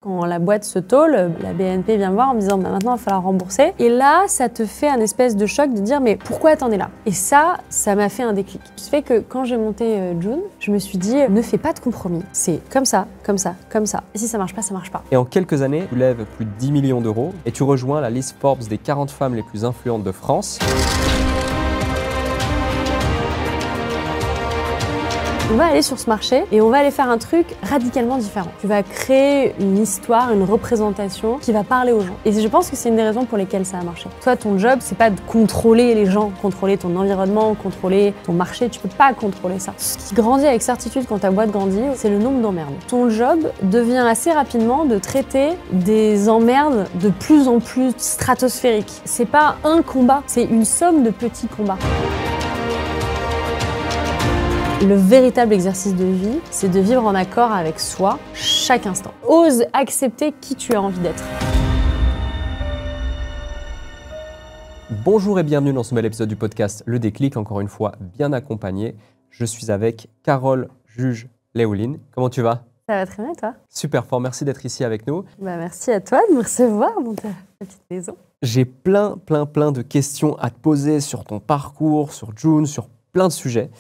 Quand la boîte se tôle, la BNP vient me voir en me disant bah, maintenant il va falloir rembourser. Et là, ça te fait un espèce de choc de dire mais pourquoi t'en es là? Et ça m'a fait un déclic. Ce fait que quand j'ai monté June, je me suis dit ne fais pas de compromis. C'est comme ça, comme ça, comme ça. Et si ça marche pas, ça marche pas. Et en quelques années, tu lèves plus de 10 millions d'euros et tu rejoins la liste Forbes des 40 femmes les plus influentes de France. On va aller sur ce marché et on va aller faire un truc radicalement différent. Tu vas créer une histoire, une représentation qui va parler aux gens. Et je pense que c'est une des raisons pour lesquelles ça a marché. Toi, ton job, c'est pas de contrôler les gens, contrôler ton environnement, contrôler ton marché. Tu peux pas contrôler ça. Ce qui grandit avec certitude quand ta boîte grandit, c'est le nombre d'emmerdes. Ton job devient assez rapidement de traiter des emmerdes de plus en plus stratosphériques. C'est pas un combat, c'est une somme de petits combats. Le véritable exercice de vie, c'est de vivre en accord avec soi chaque instant. Ose accepter qui tu as envie d'être. Bonjour et bienvenue dans ce nouvel épisode du podcast Le Déclic, encore une fois bien accompagné. Je suis avec Carole Juge-Léoline. Comment tu vas? Ça va très bien, toi? Super fort, merci d'être ici avec nous. Merci à toi de me recevoir dans ta petite maison. J'ai plein de questions à te poser sur ton parcours, sur June, sur plein de sujets.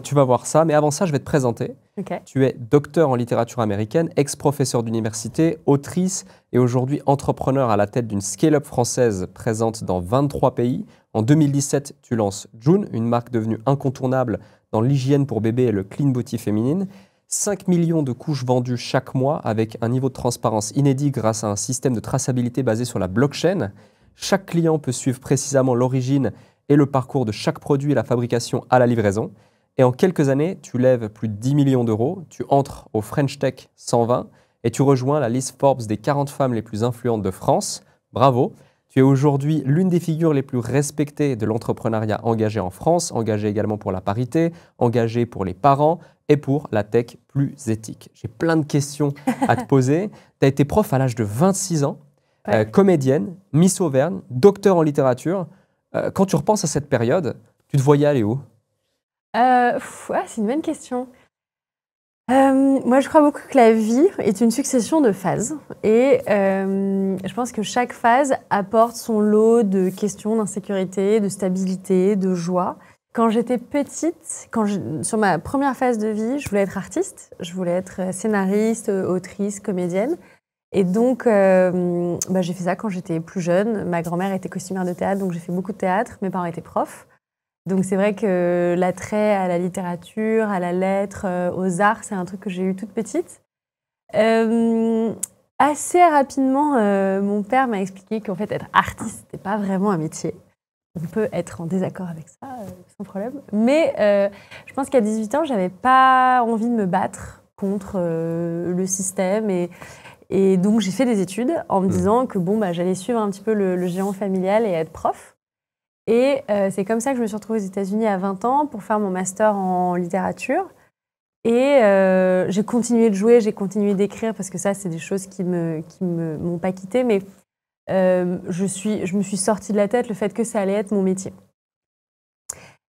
Tu vas voir ça, mais avant ça, je vais te présenter. Okay. Tu es docteur en littérature américaine, ex-professeur d'université, autrice et aujourd'hui entrepreneur à la tête d'une scale-up française présente dans 23 pays. En 2017, tu lances June, une marque devenue incontournable dans l'hygiène pour bébé et le clean beauty féminine. 5 millions de couches vendues chaque mois avec un niveau de transparence inédit grâce à un système de traçabilité basé sur la blockchain. Chaque client peut suivre précisément l'origine et le parcours de chaque produit et la fabrication à la livraison. Et en quelques années, tu lèves plus de 10 millions d'euros, tu entres au French Tech 120 et tu rejoins la liste Forbes des 40 femmes les plus influentes de France. Bravo! Tu es aujourd'hui l'une des figures les plus respectées de l'entrepreneuriat engagé en France, engagée également pour la parité, engagée pour les parents et pour la tech plus éthique. J'ai plein de questions à te poser. Tu as été prof à l'âge de 26 ans, comédienne, Miss Auvergne, docteur en littérature. Quand tu repenses à cette période, tu te voyais aller où? C'est une bonne question. Moi, je crois beaucoup que la vie est une succession de phases. Et je pense que chaque phase apporte son lot de questions d'insécurité, de stabilité, de joie. Quand j'étais petite, sur ma première phase de vie, je voulais être artiste. Je voulais être scénariste, autrice, comédienne. Et donc, j'ai fait ça quand j'étais plus jeune. Ma grand-mère était costumière de théâtre, donc j'ai fait beaucoup de théâtre. Mes parents étaient profs. Donc c'est vrai que l'attrait à la littérature, à la lettre, aux arts, c'est un truc que j'ai eu toute petite. Assez rapidement, mon père m'a expliqué qu'en fait, être artiste, c'était pas vraiment un métier. On peut être en désaccord avec ça, sans problème. Mais je pense qu'à 18 ans, j'avais pas envie de me battre contre le système et donc, j'ai fait des études en me disant que j'allais suivre un petit peu le géant familial et être prof. Et c'est comme ça que je me suis retrouvée aux États-Unis à 20 ans pour faire mon master en littérature. Et j'ai continué de jouer, j'ai continué d'écrire parce que ça, c'est des choses qui m'ont pas quittée. Mais je me suis sortie de la tête le fait que ça allait être mon métier.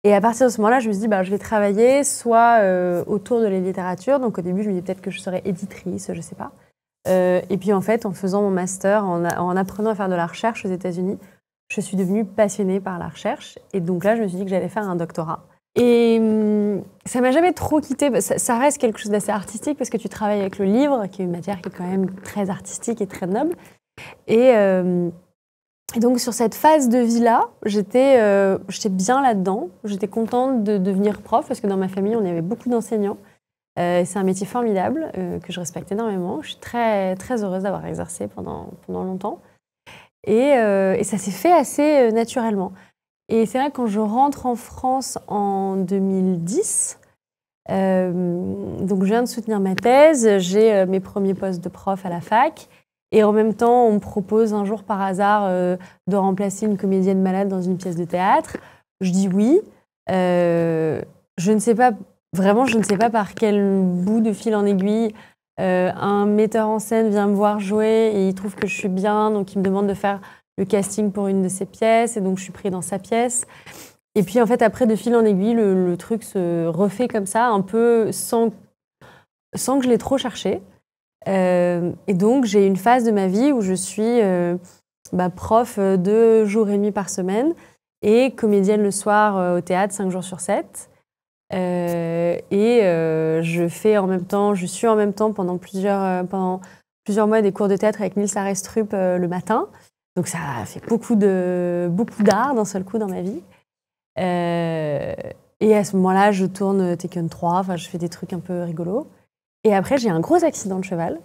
Et à partir de ce moment-là, je me suis dit, je vais travailler soit autour de la littérature. Donc au début, je me disais peut-être que je serais éditrice, je sais pas. Et puis en fait, en faisant mon master, en apprenant à faire de la recherche aux États-Unis, je suis devenue passionnée par la recherche. Et donc là, je me suis dit que j'allais faire un doctorat. Et ça m'a jamais trop quittée. Ça reste quelque chose d'assez artistique parce que tu travailles avec le livre, qui est une matière qui est quand même très artistique et très noble. Et donc sur cette phase de vie-là, j'étais bien là-dedans. J'étais contente de devenir prof parce que dans ma famille, on avait beaucoup d'enseignants. C'est un métier formidable que je respecte énormément. Je suis très, très heureuse d'avoir exercé pendant longtemps. Et ça s'est fait assez naturellement. Et c'est vrai que quand je rentre en France en 2010, donc je viens de soutenir ma thèse, j'ai mes premiers postes de prof à la fac. Et en même temps, on me propose un jour par hasard de remplacer une comédienne malade dans une pièce de théâtre. Je dis oui. Je ne sais pas... Vraiment, je ne sais pas par quel bout de fil en aiguille un metteur en scène vient me voir jouer et il trouve que je suis bien, donc il me demande de faire le casting pour une de ses pièces et donc je suis prise dans sa pièce. Et puis en fait, après, de fil en aiguille, le truc se refait comme ça, un peu sans que je l'ai trop cherché. Et donc, j'ai une phase de ma vie où je suis prof 2 jours et demi par semaine et comédienne le soir au théâtre 5 jours sur 7. Je suis en même temps pendant plusieurs mois des cours de théâtre avec Nils Arestrup le matin. Donc ça a fait beaucoup d'art d'un seul coup dans ma vie. Et à ce moment-là, je tourne Taken 3, je fais des trucs un peu rigolos. Et après, j'ai un gros accident de cheval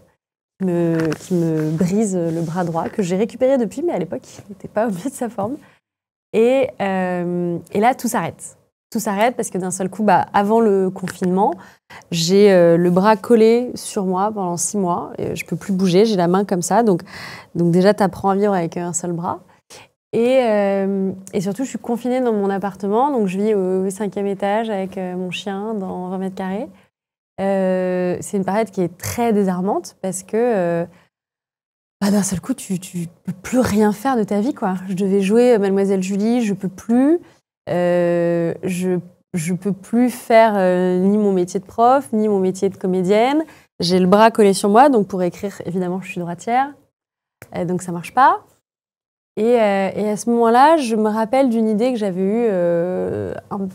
qui me brise le bras droit, que j'ai récupéré depuis, mais à l'époque, il n'était pas au mieux de sa forme. Et là, tout s'arrête. Tout s'arrête parce que d'un seul coup, avant le confinement, j'ai le bras collé sur moi pendant 6 mois. Et je ne peux plus bouger, j'ai la main comme ça. Donc déjà, tu apprends à vivre avec un seul bras. Et surtout, je suis confinée dans mon appartement. Donc je vis au 5e étage avec mon chien dans 20 mètres carrés. C'est une période qui est très désarmante parce que d'un seul coup, tu peux plus rien faire de ta vie, quoi. Je devais jouer Mademoiselle Julie, je peux plus. Je peux plus faire ni mon métier de prof, ni mon métier de comédienne. J'ai le bras collé sur moi, donc pour écrire, évidemment, je suis droitière. Donc ça marche pas. Et à ce moment-là, je me rappelle d'une idée que j'avais eue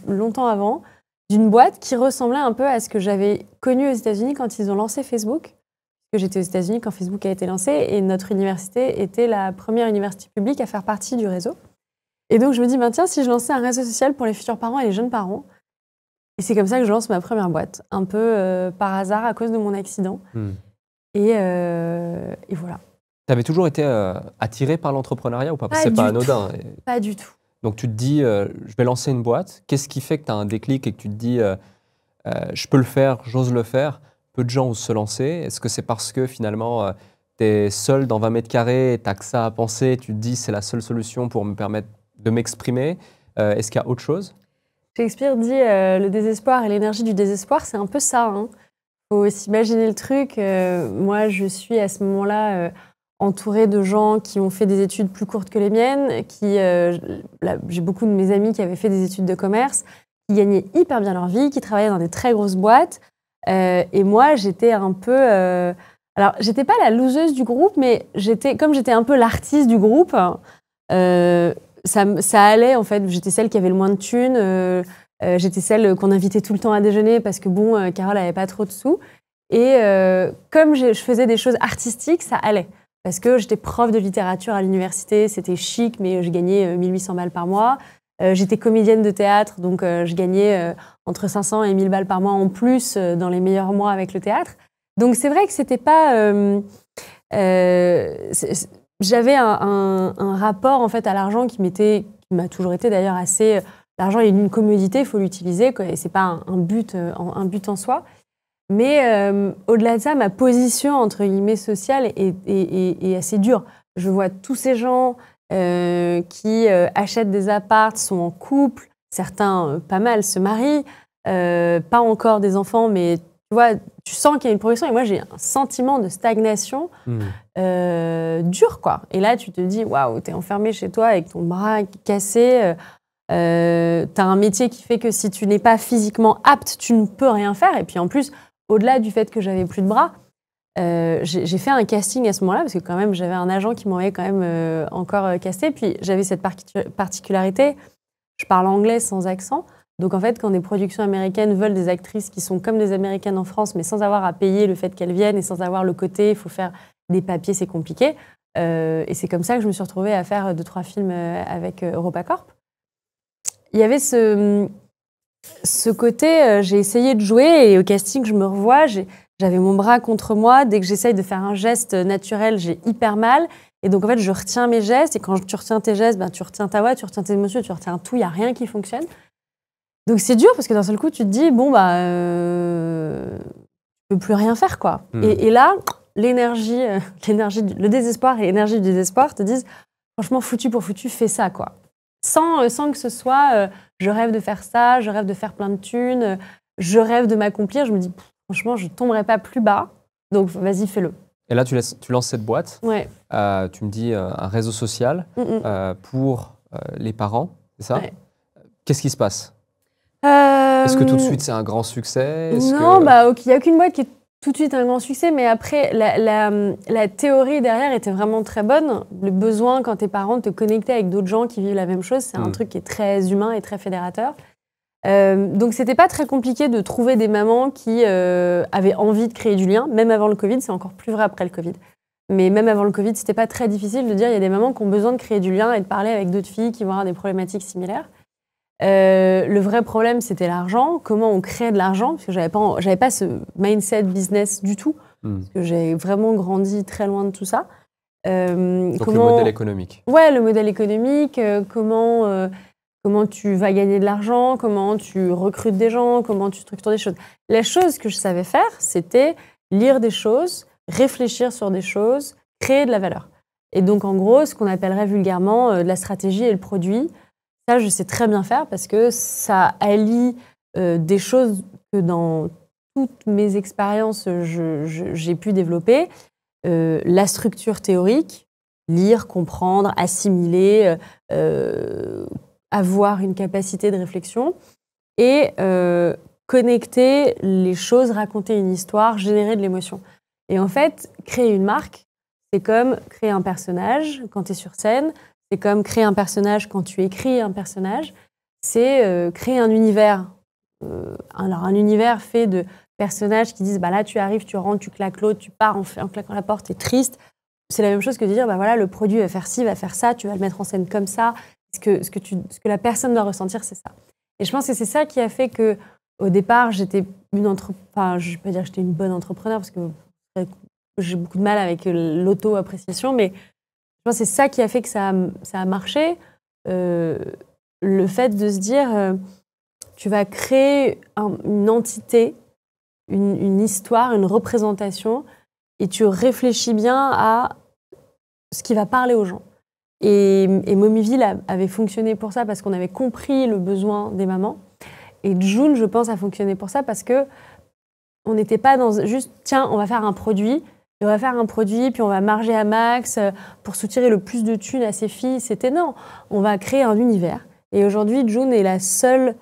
longtemps avant, d'une boîte qui ressemblait un peu à ce que j'avais connu aux États-Unis quand ils ont lancé Facebook. Parce que j'étais aux États-Unis quand Facebook a été lancé et notre université était la première université publique à faire partie du réseau. Et donc je me dis, tiens, si je lançais un réseau social pour les futurs parents et les jeunes parents. Et c'est comme ça que je lance ma première boîte, un peu par hasard à cause de mon accident. Et voilà. Tu avais toujours été attirée par l'entrepreneuriat ou pas? Parce que c'est pas anodin. Pas du tout. Donc tu te dis, je vais lancer une boîte. Qu'est-ce qui fait que tu as un déclic et que tu te dis, je peux le faire, j'ose le faire? Peu de gens osent se lancer. Est-ce que c'est parce que finalement, tu es seul dans 20 mètres carrés, tu n'as que ça à penser, tu te dis, c'est la seule solution pour me permettre de m'exprimer? Est-ce qu'il y a autre chose? Shakespeare dit le désespoir et l'énergie du désespoir, c'est un peu ça. Faut s'imaginer le truc. Moi, je suis à ce moment-là entourée de gens qui ont fait des études plus courtes que les miennes. J'ai beaucoup de mes amis qui avaient fait des études de commerce, qui gagnaient hyper bien leur vie, qui travaillaient dans des très grosses boîtes. Et moi, j'étais un peu... Alors, j'étais pas la loseuse du groupe, mais comme j'étais un peu l'artiste du groupe, ça allait, en fait. J'étais celle qui avait le moins de thunes. J'étais celle qu'on invitait tout le temps à déjeuner parce que, Carole n'avait pas trop de sous. Et comme je faisais des choses artistiques, ça allait. Parce que j'étais prof de littérature à l'université, c'était chic, mais je gagnais 1800 balles par mois. J'étais comédienne de théâtre, donc je gagnais entre 500 et 1000 balles par mois en plus dans les meilleurs mois avec le théâtre. Donc c'est vrai que c'était pas... j'avais un rapport en fait à l'argent qui m'a toujours été d'ailleurs assez... L'argent est une commodité, il faut l'utiliser, quoi, et c'est pas un but en soi. Mais au-delà de ça, ma position entre guillemets sociale est assez dure. Je vois tous ces gens qui achètent des apparts, sont en couple, certains pas mal se marient, pas encore des enfants, mais tu vois, tu sens qu'il y a une progression. Et moi, j'ai un sentiment de stagnation dur, quoi. Et là, tu te dis, waouh, t'es enfermé chez toi avec ton bras cassé. T'as un métier qui fait que si tu n'es pas physiquement apte, tu ne peux rien faire. Et puis en plus, au-delà du fait que j'avais plus de bras, j'ai fait un casting à ce moment-là parce que quand même j'avais un agent qui m'envoyait quand même encore casté. Puis j'avais cette particularité, je parle anglais sans accent. Donc en fait, quand des productions américaines veulent des actrices qui sont comme des Américaines en France, mais sans avoir à payer le fait qu'elles viennent et sans avoir le côté, il faut faire des papiers, c'est compliqué. Et c'est comme ça que je me suis retrouvée à faire 2-3 films avec EuropaCorp. Il y avait ce côté, j'ai essayé de jouer et au casting, je me revois, j'avais mon bras contre moi. Dès que j'essaye de faire un geste naturel, j'ai hyper mal. Et donc, en fait, je retiens mes gestes. Et quand tu retiens tes gestes, tu retiens ta voix, tu retiens tes émotions, tu retiens tout. Il n'y a rien qui fonctionne. Donc, c'est dur parce que d'un seul coup, tu te dis, tu peux plus rien faire, quoi. Et là, l'énergie, le désespoir et l'énergie du désespoir te disent, franchement, foutu pour foutu, fais ça, quoi. Sans que ce soit je rêve de faire ça, je rêve de faire plein de thunes, je rêve de m'accomplir. Je me dis, franchement, je ne tomberai pas plus bas, donc vas-y, fais-le. Et là, tu lances cette boîte. Ouais. Tu me dis un réseau social pour les parents, c'est ça? Ouais. Qu'est-ce qui se passe? Est-ce que tout de suite, c'est un grand succès? Non, il n'y a aucune boîte qui est tout de suite un grand succès, mais après, la théorie derrière était vraiment très bonne. Le besoin, quand t'es parent, de te connecter avec d'autres gens qui vivent la même chose, c'est un truc qui est très humain et très fédérateur. Donc, c'était pas très compliqué de trouver des mamans qui avaient envie de créer du lien, même avant le Covid. C'est encore plus vrai après le Covid. Mais même avant le Covid, c'était pas très difficile de dire il y a des mamans qui ont besoin de créer du lien et de parler avec d'autres filles qui vont avoir des problématiques similaires. Le vrai problème, c'était l'argent. Comment on crée de l'argent? Parce que j'avais pas ce mindset business du tout. Parce que j'ai vraiment grandi très loin de tout ça. Donc le modèle économique. Ouais, le modèle économique. Comment tu vas gagner de l'argent, comment tu recrutes des gens, comment tu structures des choses. La chose que je savais faire, c'était lire des choses, réfléchir sur des choses, créer de la valeur. Et donc, en gros, ce qu'on appellerait vulgairement de la stratégie et le produit, ça, je sais très bien faire parce que ça allie des choses que dans toutes mes expériences, j'ai pu développer. La structure théorique, lire, comprendre, assimiler, avoir une capacité de réflexion et connecter les choses, raconter une histoire, générer de l'émotion. Et en fait, créer une marque, c'est comme créer un personnage quand tu es sur scène, c'est comme créer un personnage quand tu écris un personnage, c'est créer un univers. Alors, un univers fait de personnages qui disent bah là, tu arrives, tu rentres, tu claques l'autre, tu pars en claquant la porte, tu es triste. C'est la même chose que de dire bah voilà, le produit va faire ci, va faire ça, tu vas le mettre en scène comme ça. Ce que la personne doit ressentir, c'est ça. Et je pense que c'est ça qui a fait que, au départ, j'étais enfin, je ne vais pas dire que j'étais une bonne entrepreneur parce que j'ai beaucoup de mal avec l'auto-appréciation, mais je pense que c'est ça qui a fait que ça a marché. Le fait de se dire, tu vas créer une entité, une histoire, une représentation, et tu réfléchis bien à ce qui va parler aux gens. Et Momiville avait fonctionné pour ça parce qu'on avait compris le besoin des mamans. Et June, je pense, a fonctionné pour ça parce que on n'était pas dans juste tiens, on va faire un produit, puis on va marger à max pour soutirer le plus de thunes à ses filles. C'était non, on va créer un univers. Et aujourd'hui, June est la seule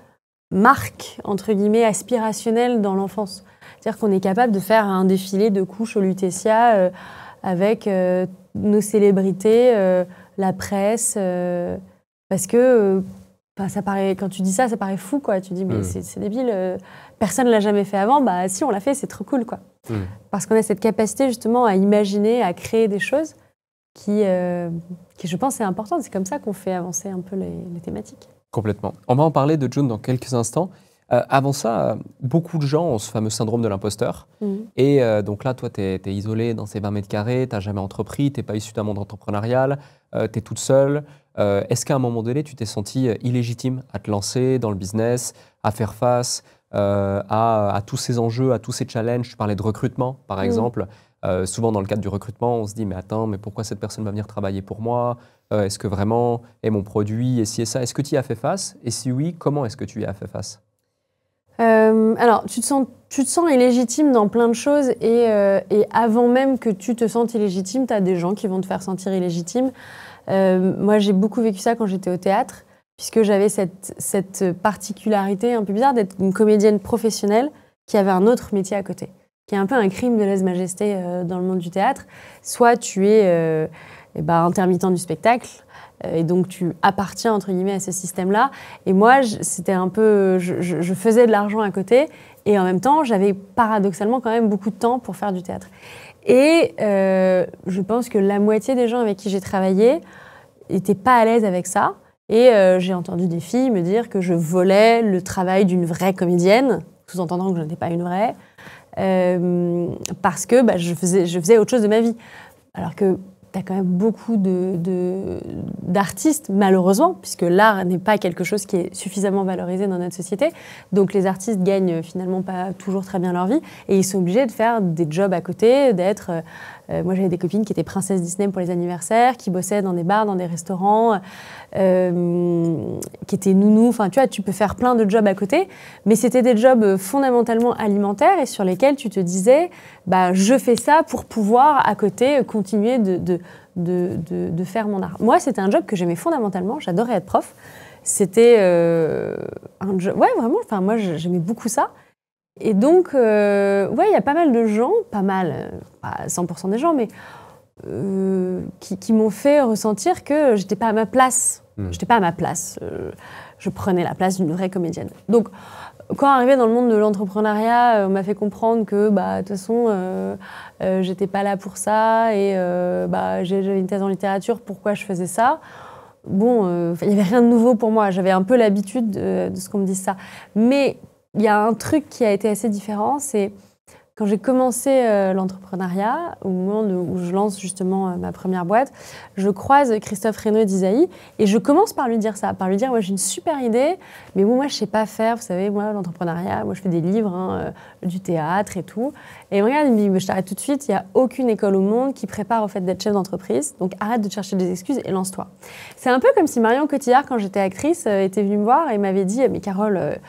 marque entre guillemets aspirationnelle dans l'enfance. C'est-à-dire qu'on est capable de faire un défilé de couches au Lutetia avec nos célébrités. La presse, parce que ça paraît, quand tu dis ça, ça paraît fou, quoi. Tu dis, mais c'est débile, personne ne l'a jamais fait avant. Bah si, on l'a fait, c'est trop cool, quoi. Parce qu'on a cette capacité, justement, à imaginer, à créer des choses qui je pense, est importante. C'est comme ça qu'on fait avancer un peu les thématiques. Complètement. On va en parler de June dans quelques instants. Avant ça, beaucoup de gens ont ce fameux syndrome de l'imposteur. Et donc là, toi, tu es isolée dans ces 20 mètres carrés, tu n'as jamais entrepris, tu n'es pas issue d'un monde entrepreneurial, tu es toute seule. Est-ce qu'à un moment donné, tu t'es sentie illégitime à te lancer dans le business, à faire face à tous ces enjeux, à tous ces challenges? Tu parlais de recrutement, par exemple. Souvent, dans le cadre du recrutement, on se dit, mais attends, mais pourquoi cette personne va venir travailler pour moi? Est-ce que vraiment est mon produit? Et si et ça, est-ce que tu y as fait face? Et si oui, comment est-ce que tu y as fait face? Alors, tu te sens illégitime dans plein de choses et avant même que tu te sentes illégitime, tu as des gens qui vont te faire sentir illégitime. Moi, j'ai beaucoup vécu ça quand j'étais au théâtre, puisque j'avais cette particularité un peu bizarre d'être une comédienne professionnelle qui avait un autre métier à côté, qui est un peu un crime de lèse-majesté dans le monde du théâtre. Soit tu es intermittent du spectacle, et donc tu appartiens entre guillemets à ce système-là. Et moi, c'était un peu, je faisais de l'argent à côté, et en même temps, j'avais paradoxalement quand même beaucoup de temps pour faire du théâtre. Et je pense que la moitié des gens avec qui j'ai travaillé n'étaient pas à l'aise avec ça. Et j'ai entendu des filles me dire que je volais le travail d'une vraie comédienne, sous-entendant que je n'étais pas une vraie, parce que je faisais autre chose de ma vie. Alors que tu as quand même beaucoup d'artistes, malheureusement, puisque l'art n'est pas quelque chose qui est suffisamment valorisé dans notre société. Donc les artistes gagnent finalement pas toujours très bien leur vie et ils sont obligés de faire des jobs à côté, d'être... moi, j'avais des copines qui étaient princesses Disney pour les anniversaires, qui bossaient dans des bars, dans des restaurants, qui étaient nounous. Enfin, tu vois, tu peux faire plein de jobs à côté, mais c'était des jobs fondamentalement alimentaires et sur lesquels tu te disais, je fais ça pour pouvoir, à côté, continuer de faire mon art. Moi, c'était un job que j'aimais fondamentalement. J'adorais être prof. C'était un job... Ouais, vraiment. Enfin, moi, j'aimais beaucoup ça. Et donc, ouais, il y a pas mal de gens, pas 100% des gens, mais qui m'ont fait ressentir que j'étais pas à ma place. J'étais pas à ma place. Je prenais la place d'une vraie comédienne. Donc, quand arrivé dans le monde de l'entrepreneuriat, on m'a fait comprendre que, de toute façon, j'étais pas là pour ça et j'avais une thèse en littérature, pourquoi je faisais ça? Bon, il y avait rien de nouveau pour moi. J'avais un peu l'habitude de ce qu'on me dise ça. Mais il y a un truc qui a été assez différent, c'est quand j'ai commencé l'entrepreneuriat, au moment où je lance justement ma première boîte, je croise Christophe Reynaud d'Isaïe et je commence par lui dire ça, par lui dire, j'ai une super idée, mais moi je sais pas faire, vous savez, moi l'entrepreneuriat, moi je fais des livres, du théâtre et tout. Et il me regarde, il me dit, je t'arrête tout de suite, il n'y a aucune école au monde qui prépare au fait d'être chef d'entreprise, donc arrête de te chercher des excuses et lance-toi. C'est un peu comme si Marion Cotillard, quand j'étais actrice, était venue me voir et m'avait dit, mais Carole,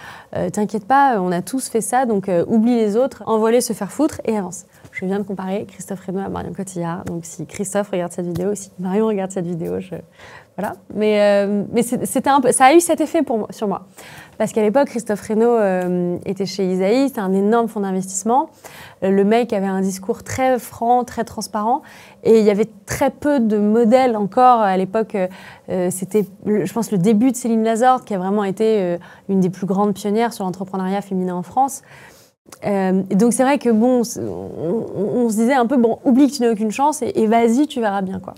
t'inquiète pas, on a tous fait ça, donc oublie les autres, envoie-les se faire foutre et avance. Je viens de comparer Christophe Reynaud à Marion Cotillard, donc si Christophe regarde cette vidéo, si Marion regarde cette vidéo, voilà. Mais c'était un peu, ça a eu cet effet sur moi. Parce qu'à l'époque, Christophe Reynaud était chez Isaïe, c'était un énorme fonds d'investissement. Le mec avait un discours très franc, très transparent. Et il y avait très peu de modèles encore. À l'époque, c'était, je pense, le début de Céline Lazorde, qui a vraiment été une des plus grandes pionnières sur l'entrepreneuriat féminin en France. Donc c'est vrai que bon, on se disait un peu, bon, oublie que tu n'as aucune chance et vas-y, tu verras bien, quoi.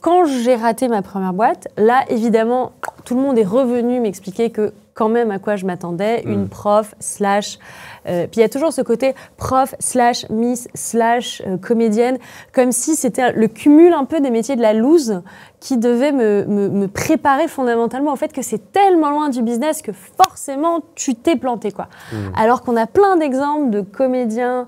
Quand j'ai raté ma première boîte, là, évidemment, tout le monde est revenu m'expliquer que quand même à quoi je m'attendais, une prof slash... puis il y a toujours ce côté prof slash miss slash comédienne, comme si c'était le cumul un peu des métiers de la loose qui devait me préparer fondamentalement au fait que c'est tellement loin du business que forcément tu t'es planté, quoi. Alors qu'on a plein d'exemples de comédiens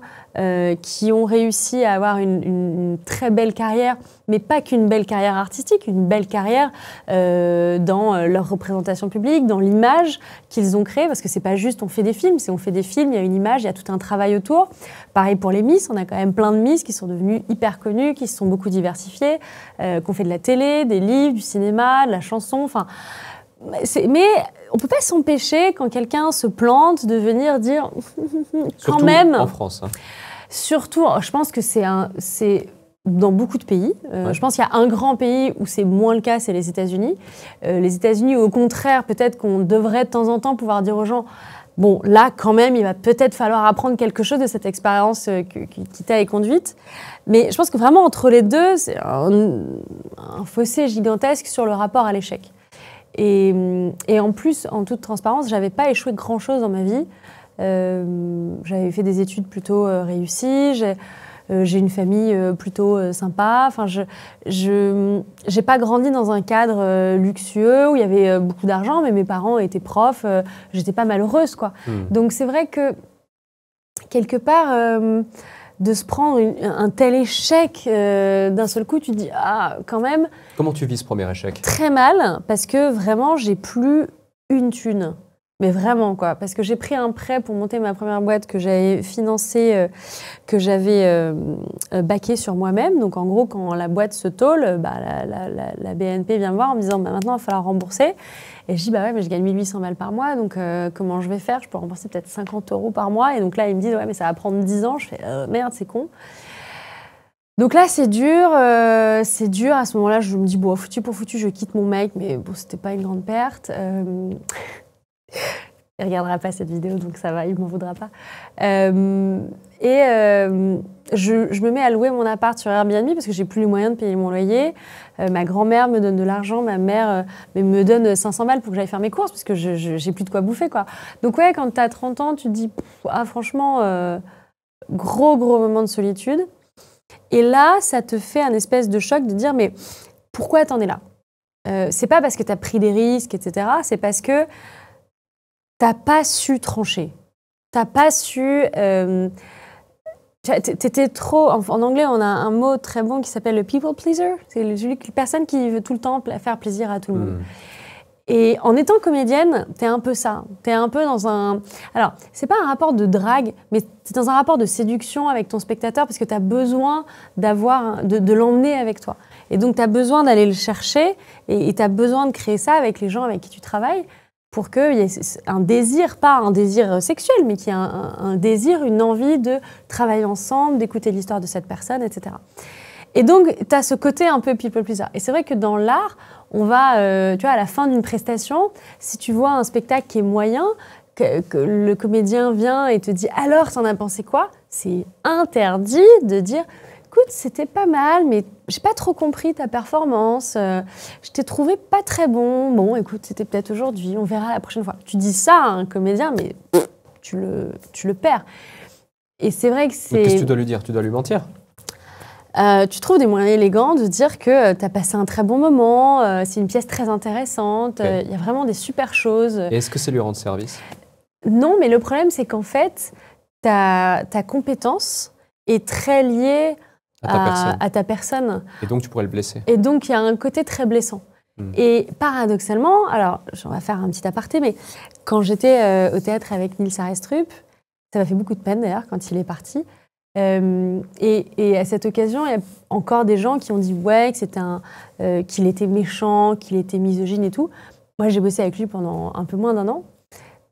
qui ont réussi à avoir une très belle carrière, mais pas qu'une belle carrière artistique, une belle carrière dans leur représentation publique, dans l'image qu'ils ont créée, parce que c'est pas juste on fait des films, c'est on fait des films, il y a une image, il y a tout un travail autour. Pareil pour les Miss, on a quand même plein de Miss qui sont devenues hyper connues, qui se sont beaucoup diversifiées, qui ont fait de la télé, des livres, du cinéma, de la chanson, enfin... Mais on peut pas s'empêcher, quand quelqu'un se plante, de venir dire quand Surtout même... en France. Hein. Surtout, je pense que c'est dans beaucoup de pays. Je pense qu'il y a un grand pays où c'est moins le cas, c'est les États-Unis. Les États-Unis, au contraire, peut-être qu'on devrait de temps en temps pouvoir dire aux gens, bon, là, quand même, il va peut-être falloir apprendre quelque chose de cette expérience qui t'a conduite. Mais je pense que vraiment, entre les deux, c'est un fossé gigantesque sur le rapport à l'échec. Et en plus, en toute transparence, j'avais pas échoué grand-chose dans ma vie. J'avais fait des études plutôt réussies, j'ai une famille plutôt sympa. Enfin, j'ai pas grandi dans un cadre luxueux où il y avait beaucoup d'argent, mais mes parents étaient profs, j'étais pas malheureuse, quoi. Donc c'est vrai que quelque part, de se prendre un tel échec d'un seul coup, tu te dis ah, quand même. Comment tu vis ce premier échec? Très mal, parce que vraiment j'ai plus une thune. Mais vraiment, quoi. Parce que j'ai pris un prêt pour monter ma première boîte que j'avais financée, que j'avais baquée sur moi-même. Donc, en gros, quand la boîte se tôle, la BNP vient me voir en me disant maintenant, il va falloir rembourser. Et je dis ouais, mais je gagne 1800 balles par mois. Donc, comment je vais faire? Je peux rembourser peut-être 50 € par mois. Et donc là, ils me disent ouais, mais ça va prendre 10 ans. Je fais merde, c'est con. Donc là, c'est dur. À ce moment-là, je me dis bon, foutu pour foutu, je quitte mon mec. Mais bon, c'était pas une grande perte. Il ne regardera pas cette vidéo, donc ça va, il ne m'en voudra pas. Je me mets à louer mon appart sur Airbnb parce que j'ai plus les moyens de payer mon loyer. Ma grand-mère me donne de l'argent, ma mère me donne 500 balles pour que j'aille faire mes courses parce que j'ai plus de quoi bouffer, quoi. Donc ouais, quand tu as 30 ans, tu te dis franchement, gros moment de solitude. Et là, ça te fait un espèce de choc de dire mais pourquoi t'en es là? C'est pas parce que tu as pris des risques, etc. C'est parce que t'as pas su trancher. T'as pas su... t'étais trop... En anglais, on a un mot très bon qui s'appelle le people pleaser. C'est la personne qui veut tout le temps faire plaisir à tout le monde. Et en étant comédienne, t'es un peu ça. T'es un peu dans un... Alors, c'est pas un rapport de drague, mais t'es dans un rapport de séduction avec ton spectateur parce que t'as besoin de l'emmener avec toi. Et donc, t'as besoin d'aller le chercher et t'as besoin de créer ça avec les gens avec qui tu travailles. pour qu'il y ait un désir, pas un désir sexuel, mais qu'il y ait un désir, une envie de travailler ensemble, d'écouter l'histoire de cette personne, etc. Et donc, tu as ce côté un peu people pleaser. Et c'est vrai que dans l'art, on va, tu vois, à la fin d'une prestation, si tu vois un spectacle qui est moyen, que le comédien vient et te dit « Alors, t'en as pensé quoi ?» C'est interdit de dire « Écoute, c'était pas mal, mais j'ai pas trop compris ta performance. Je t'ai trouvé pas très bon. Bon, écoute, c'était peut-être aujourd'hui. On verra la prochaine fois. » Tu dis ça à un comédien, mais tu le perds. Et c'est vrai que c'est... Qu'est-ce que tu dois lui dire? Tu dois lui mentir? Tu trouves des moyens élégants de dire que tu as passé un très bon moment, c'est une pièce très intéressante, il y a vraiment des super choses. Et est-ce que c'est lui rendre service? Non, mais le problème, c'est qu'en fait, ta compétence est très liée à ta personne. Et donc, tu pourrais le blesser. Et donc, il y a un côté très blessant. Et paradoxalement, alors, on va faire un petit aparté, mais quand j'étais au théâtre avec Nils Arestrup, ça m'a fait beaucoup de peine d'ailleurs quand il est parti. Et à cette occasion, il y a encore des gens qui ont dit ouais, que c'était qu'il était méchant, qu'il était misogyne et tout. Moi, j'ai bossé avec lui pendant un peu moins d'1 an.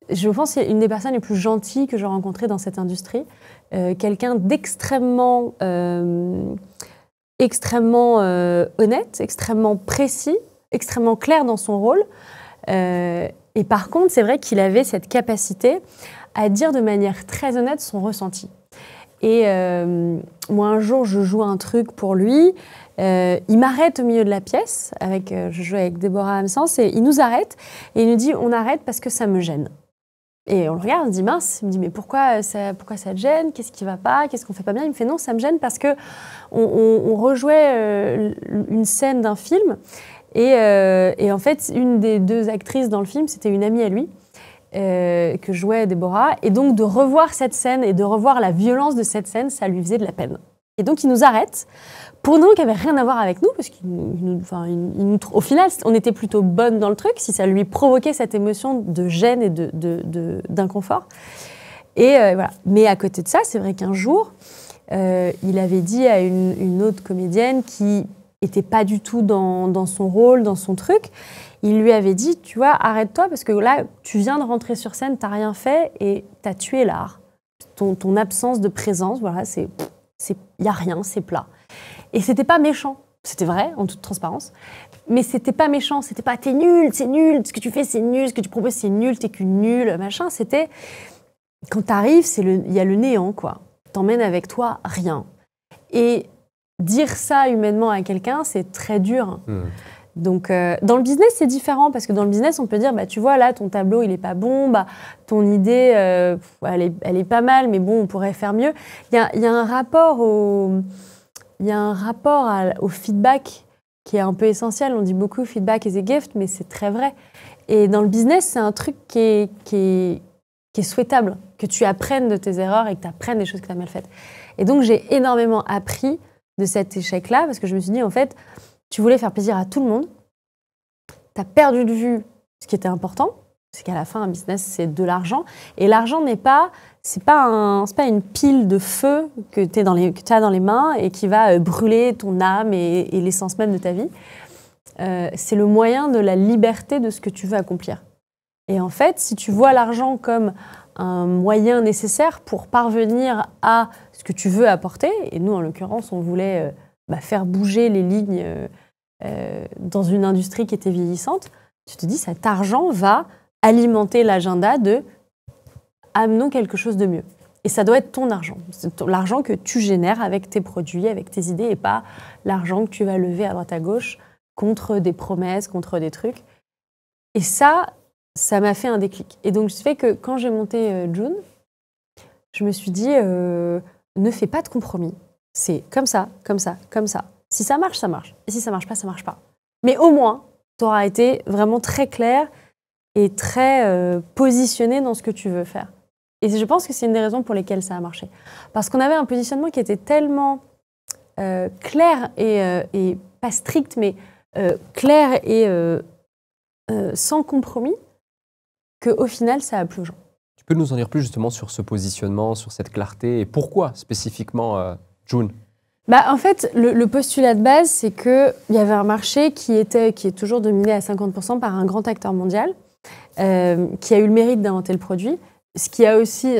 Je pense que c'est une des personnes les plus gentilles que j'ai rencontrées dans cette industrie. Quelqu'un d'extrêmement honnête, extrêmement précis, extrêmement clair dans son rôle. Et par contre, c'est vrai qu'il avait cette capacité à dire de manière très honnête son ressenti. Et moi, un jour, je joue un truc pour lui. Il m'arrête au milieu de la pièce. Je joue avec Déborah Hamsens et il nous arrête. Et il nous dit, on arrête parce que ça me gêne. Et on le regarde, on se dit, mince. Il me dit, mais pourquoi ça te gêne? Qu'est-ce qui va pas? Qu'est-ce qu'on fait pas bien? Il me fait, non, ça me gêne parce que on rejouait une scène d'un film. Et en fait, une des 2 actrices dans le film, c'était une amie à lui. Que jouait Déborah, et donc de revoir cette scène et de revoir la violence de cette scène, ça lui faisait de la peine. Et donc il nous arrête pour nous qui n'avait rien à voir avec nous, parce qu'au final, on était plutôt bonnes dans le truc, si ça lui provoquait cette émotion de gêne et d'inconfort. Et voilà. Mais à côté de ça, c'est vrai qu'un jour, il avait dit à une autre comédienne qui n'était pas du tout dans son rôle, dans son truc, il lui avait dit, tu vois, arrête-toi parce que là, tu viens de rentrer sur scène, t'as rien fait et t'as tué l'art. Ton absence de présence, voilà, y a rien, c'est plat. Et c'était pas méchant, c'était vrai, en toute transparence, mais c'était pas méchant, c'était pas t'es nul, c'est nul, ce que tu fais c'est nul, ce que tu proposes c'est nul, t'es qu'une nulle, machin. C'était, quand t'arrives, il y a le néant, quoi. T'emmènes avec toi rien. Et dire ça humainement à quelqu'un, c'est très dur. Donc, dans le business, c'est différent parce que dans le business, on peut dire, bah, tu vois, là, ton tableau, il est pas bon, bah, ton idée, elle est pas mal, mais bon, on pourrait faire mieux. Il y a un rapport au feedback qui est un peu essentiel. On dit beaucoup feedback is a gift, mais c'est très vrai. Et dans le business, c'est un truc qui est souhaitable, que tu apprennes de tes erreurs et que tu apprennes des choses que tu as mal faites. Et donc, j'ai énormément appris de cet échec-là parce que je me suis dit, en fait, tu voulais faire plaisir à tout le monde. Tu as perdu de vue ce qui était important. C'est qu'à la fin, un business, c'est de l'argent. Et l'argent c'est pas une pile de feu que tu as dans les mains et qui va brûler ton âme et l'essence même de ta vie. C'est le moyen de la liberté de ce que tu veux accomplir. Et en fait, si tu vois l'argent comme un moyen nécessaire pour parvenir à ce que tu veux apporter, et nous, en l'occurrence, on voulait faire bouger les lignes dans une industrie qui était vieillissante, tu te dis, cet argent va alimenter l'agenda de « amenons quelque chose de mieux ». Et ça doit être ton argent. C'est l'argent que tu génères avec tes produits, avec tes idées, et pas l'argent que tu vas lever à droite à gauche contre des promesses, contre des trucs. Et ça m'a fait un déclic. Et donc, ce fait que quand j'ai monté June, je me suis dit, ne fais pas de compromis. C'est comme ça, comme ça, comme ça. Si ça marche, ça marche. Et si ça marche pas. Mais au moins, tu auras été vraiment très clair et très positionné dans ce que tu veux faire. Et je pense que c'est une des raisons pour lesquelles ça a marché. Parce qu'on avait un positionnement qui était tellement clair et pas strict, mais clair et sans compromis, qu'au final, ça a plu aux gens. Tu peux nous en dire plus justement sur ce positionnement, sur cette clarté, et pourquoi spécifiquement June? En fait, le postulat de base, c'est qu'il y avait un marché qui est toujours dominé à 50% par un grand acteur mondial. qui a eu le mérite d'inventer le produit, ce qui a aussi,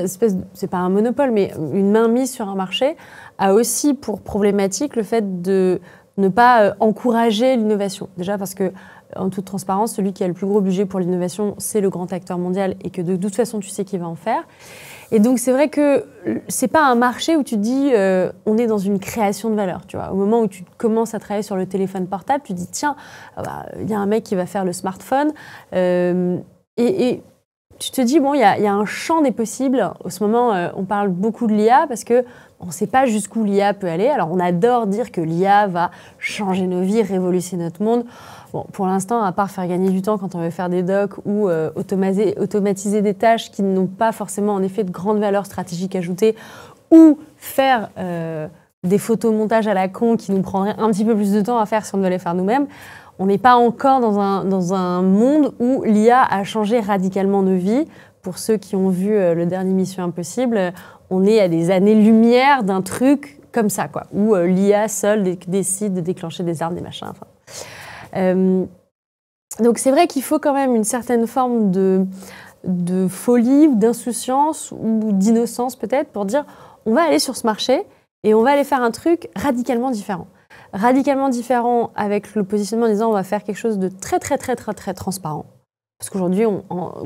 c'est pas un monopole, mais une mainmise sur un marché, a aussi pour problématique le fait de ne pas encourager l'innovation. Déjà parce que, en toute transparence, celui qui a le plus gros budget pour l'innovation, c'est le grand acteur mondial et que de toute façon, tu sais qu'il va en faire. Et donc, c'est vrai que c'est pas un marché où tu te dis on est dans une création de valeur. Tu vois. Au moment où tu commences à travailler sur le téléphone portable, tu te dis tiens, y a un mec qui va faire le smartphone. Et tu te dis, bon, il y a un champ des possibles. En ce moment, on parle beaucoup de l'IA parce qu'on ne sait pas jusqu'où l'IA peut aller. Alors, on adore dire que l'IA va changer nos vies, révolutionner notre monde. Bon, pour l'instant, à part faire gagner du temps quand on veut faire des docs ou automatiser des tâches qui n'ont pas forcément, en effet, de grande valeur stratégique ajoutée, ou faire des photomontages à la con qui nous prendraient un petit peu plus de temps à faire si on devait les faire nous-mêmes, on n'est pas encore dans un monde où l'IA a changé radicalement nos vies. Pour ceux qui ont vu le dernier Mission Impossible, on est à des années-lumière d'un truc comme ça, quoi, où l'IA seule décide de déclencher des armes, des machins. Enfin. Donc c'est vrai qu'il faut quand même une certaine forme de folie ou d'insouciance ou d'innocence peut-être pour dire on va aller sur ce marché et on va aller faire un truc radicalement différent. Radicalement différent avec le positionnement en disant on va faire quelque chose de très transparent. Parce qu'aujourd'hui,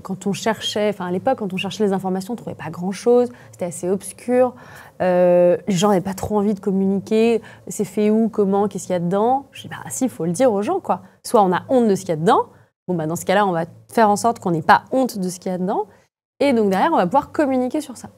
quand on cherchait, enfin à l'époque, quand on cherchait les informations, on ne trouvait pas grand-chose, c'était assez obscur, les gens n'avaient pas trop envie de communiquer, c'est fait où, comment, qu'est-ce qu'il y a dedans. Je dis, bah si, il faut le dire aux gens, quoi. Soit on a honte de ce qu'il y a dedans, bon bah dans ce cas-là, on va faire en sorte qu'on n'ait pas honte de ce qu'il y a dedans, et donc derrière, on va pouvoir communiquer sur ça.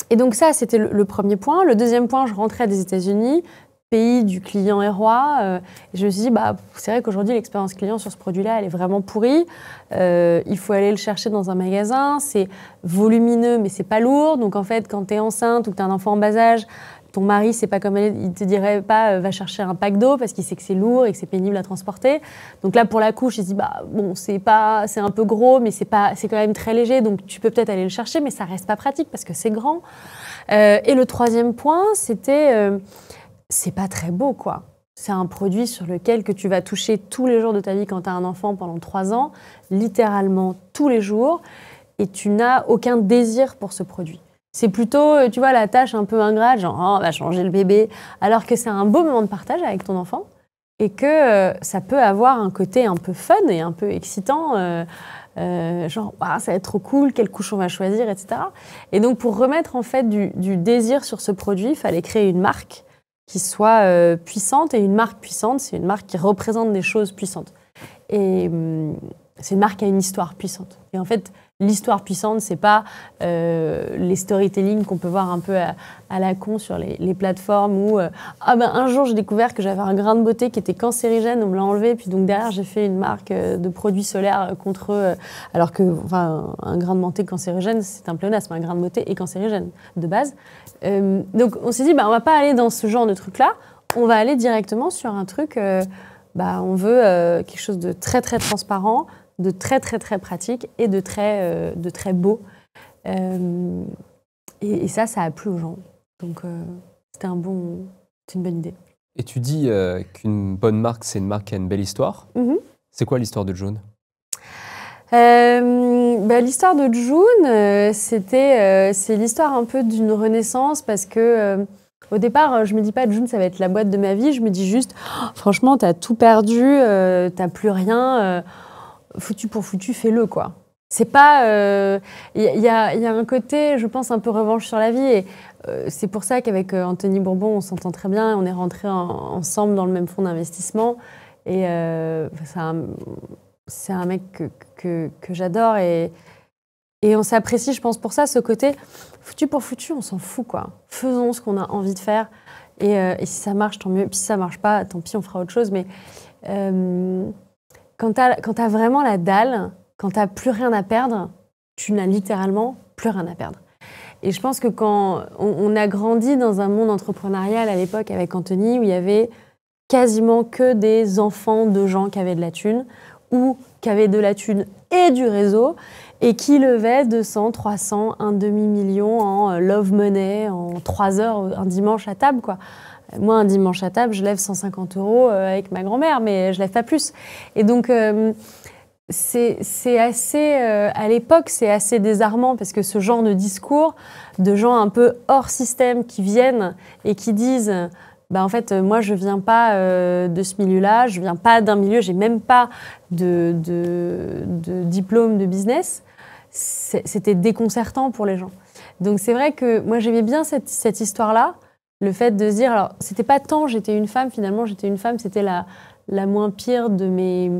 Et donc ça, c'était le premier point. Le deuxième point, je rentrais des États-Unis, pays du client est roi. Je me suis dit, bah, c'est vrai qu'aujourd'hui, l'expérience client sur ce produit-là, elle est vraiment pourrie. Il faut aller le chercher dans un magasin. C'est volumineux, mais c'est pas lourd. Donc en fait, quand tu es enceinte ou que tu as un enfant en bas âge, ton mari, c'est pas comme elle, il te dirait pas va chercher un pack d'eau parce qu'il sait que c'est lourd et que c'est pénible à transporter. Donc là, pour la couche, il se dit bah bon, c'est un peu gros, mais c'est quand même très léger. Donc tu peux peut-être aller le chercher, mais ça reste pas pratique parce que c'est grand. Et le troisième point, c'était c'est pas très beau, quoi. C'est un produit sur lequel que tu vas toucher tous les jours de ta vie quand tu as un enfant pendant 3 ans, littéralement tous les jours, et tu n'as aucun désir pour ce produit. C'est plutôt, tu vois, la tâche un peu ingrate, genre oh, on va changer le bébé, alors que c'est un beau moment de partage avec ton enfant et que ça peut avoir un côté un peu fun et un peu excitant, genre ah, ça va être trop cool, quelle couche on va choisir, etc. Et donc pour remettre en fait du désir sur ce produit, il fallait créer une marque qui soit puissante, et une marque puissante, c'est une marque qui représente des choses puissantes. Et c'est une marque qui a une histoire puissante. Et en fait, l'histoire puissante, c'est pas les storytelling qu'on peut voir un peu à la con sur les plateformes où un jour j'ai découvert que j'avais un grain de beauté qui était cancérigène, on me l'a enlevé, puis donc derrière j'ai fait une marque de produits solaires contre alors que un grain de beauté cancérigène, c'est un pléonasme, un grain de beauté est cancérigène de base. Donc on s'est dit on va pas aller dans ce genre de truc là, on va aller directement sur un truc on veut quelque chose de très transparent, de très pratique et de très beau. Et ça a plu aux gens. Donc, c'était une bonne idée. Et tu dis qu'une bonne marque, c'est une marque qui a une belle histoire. Mm-hmm. C'est quoi l'histoire de June ? L'histoire de June, c'est l'histoire un peu d'une renaissance parce que au départ, je me dis pas June, ça va être la boîte de ma vie. Je me dis juste, franchement, t'as tout perdu, t'as plus rien. Foutu pour foutu, fais-le, quoi. C'est pas... y a un côté, je pense, un peu revanche sur la vie. Et c'est pour ça qu'avec Anthony Bourbon, on s'entend très bien. On est rentrés ensemble dans le même fonds d'investissement. Et c'est un mec que j'adore. Et on s'apprécie, je pense, pour ça, ce côté foutu pour foutu, on s'en fout, quoi. Faisons ce qu'on a envie de faire. Et si ça marche, tant mieux. Puis si ça marche pas, tant pis, on fera autre chose. Mais quand t'as vraiment la dalle, quand t'as plus rien à perdre, tu n'as littéralement plus rien à perdre. Et je pense que quand on a grandi dans un monde entrepreneurial à l'époque avec Anthony, où il y avait quasiment que des enfants de gens qui avaient de la thune, ou qui avaient de la thune et du réseau, et qui levaient 200, 300, un demi-million en love money, en 3 heures, un dimanche à table, quoi. Moi, un dimanche à table, je lève 150 € avec ma grand-mère, mais je lève pas plus. Et donc, c'est assez, à l'époque, c'est assez désarmant parce que ce genre de discours de gens un peu hors système qui viennent et qui disent bah en fait, moi, je viens pas de ce milieu-là, je viens pas d'un milieu, j'ai même pas de diplôme de business. C'était déconcertant pour les gens. Donc c'est vrai que moi, j'aimais bien cette histoire-là, le fait de se dire, alors c'était pas tant j'étais une femme, finalement, j'étais une femme, c'était la moins pire de mes...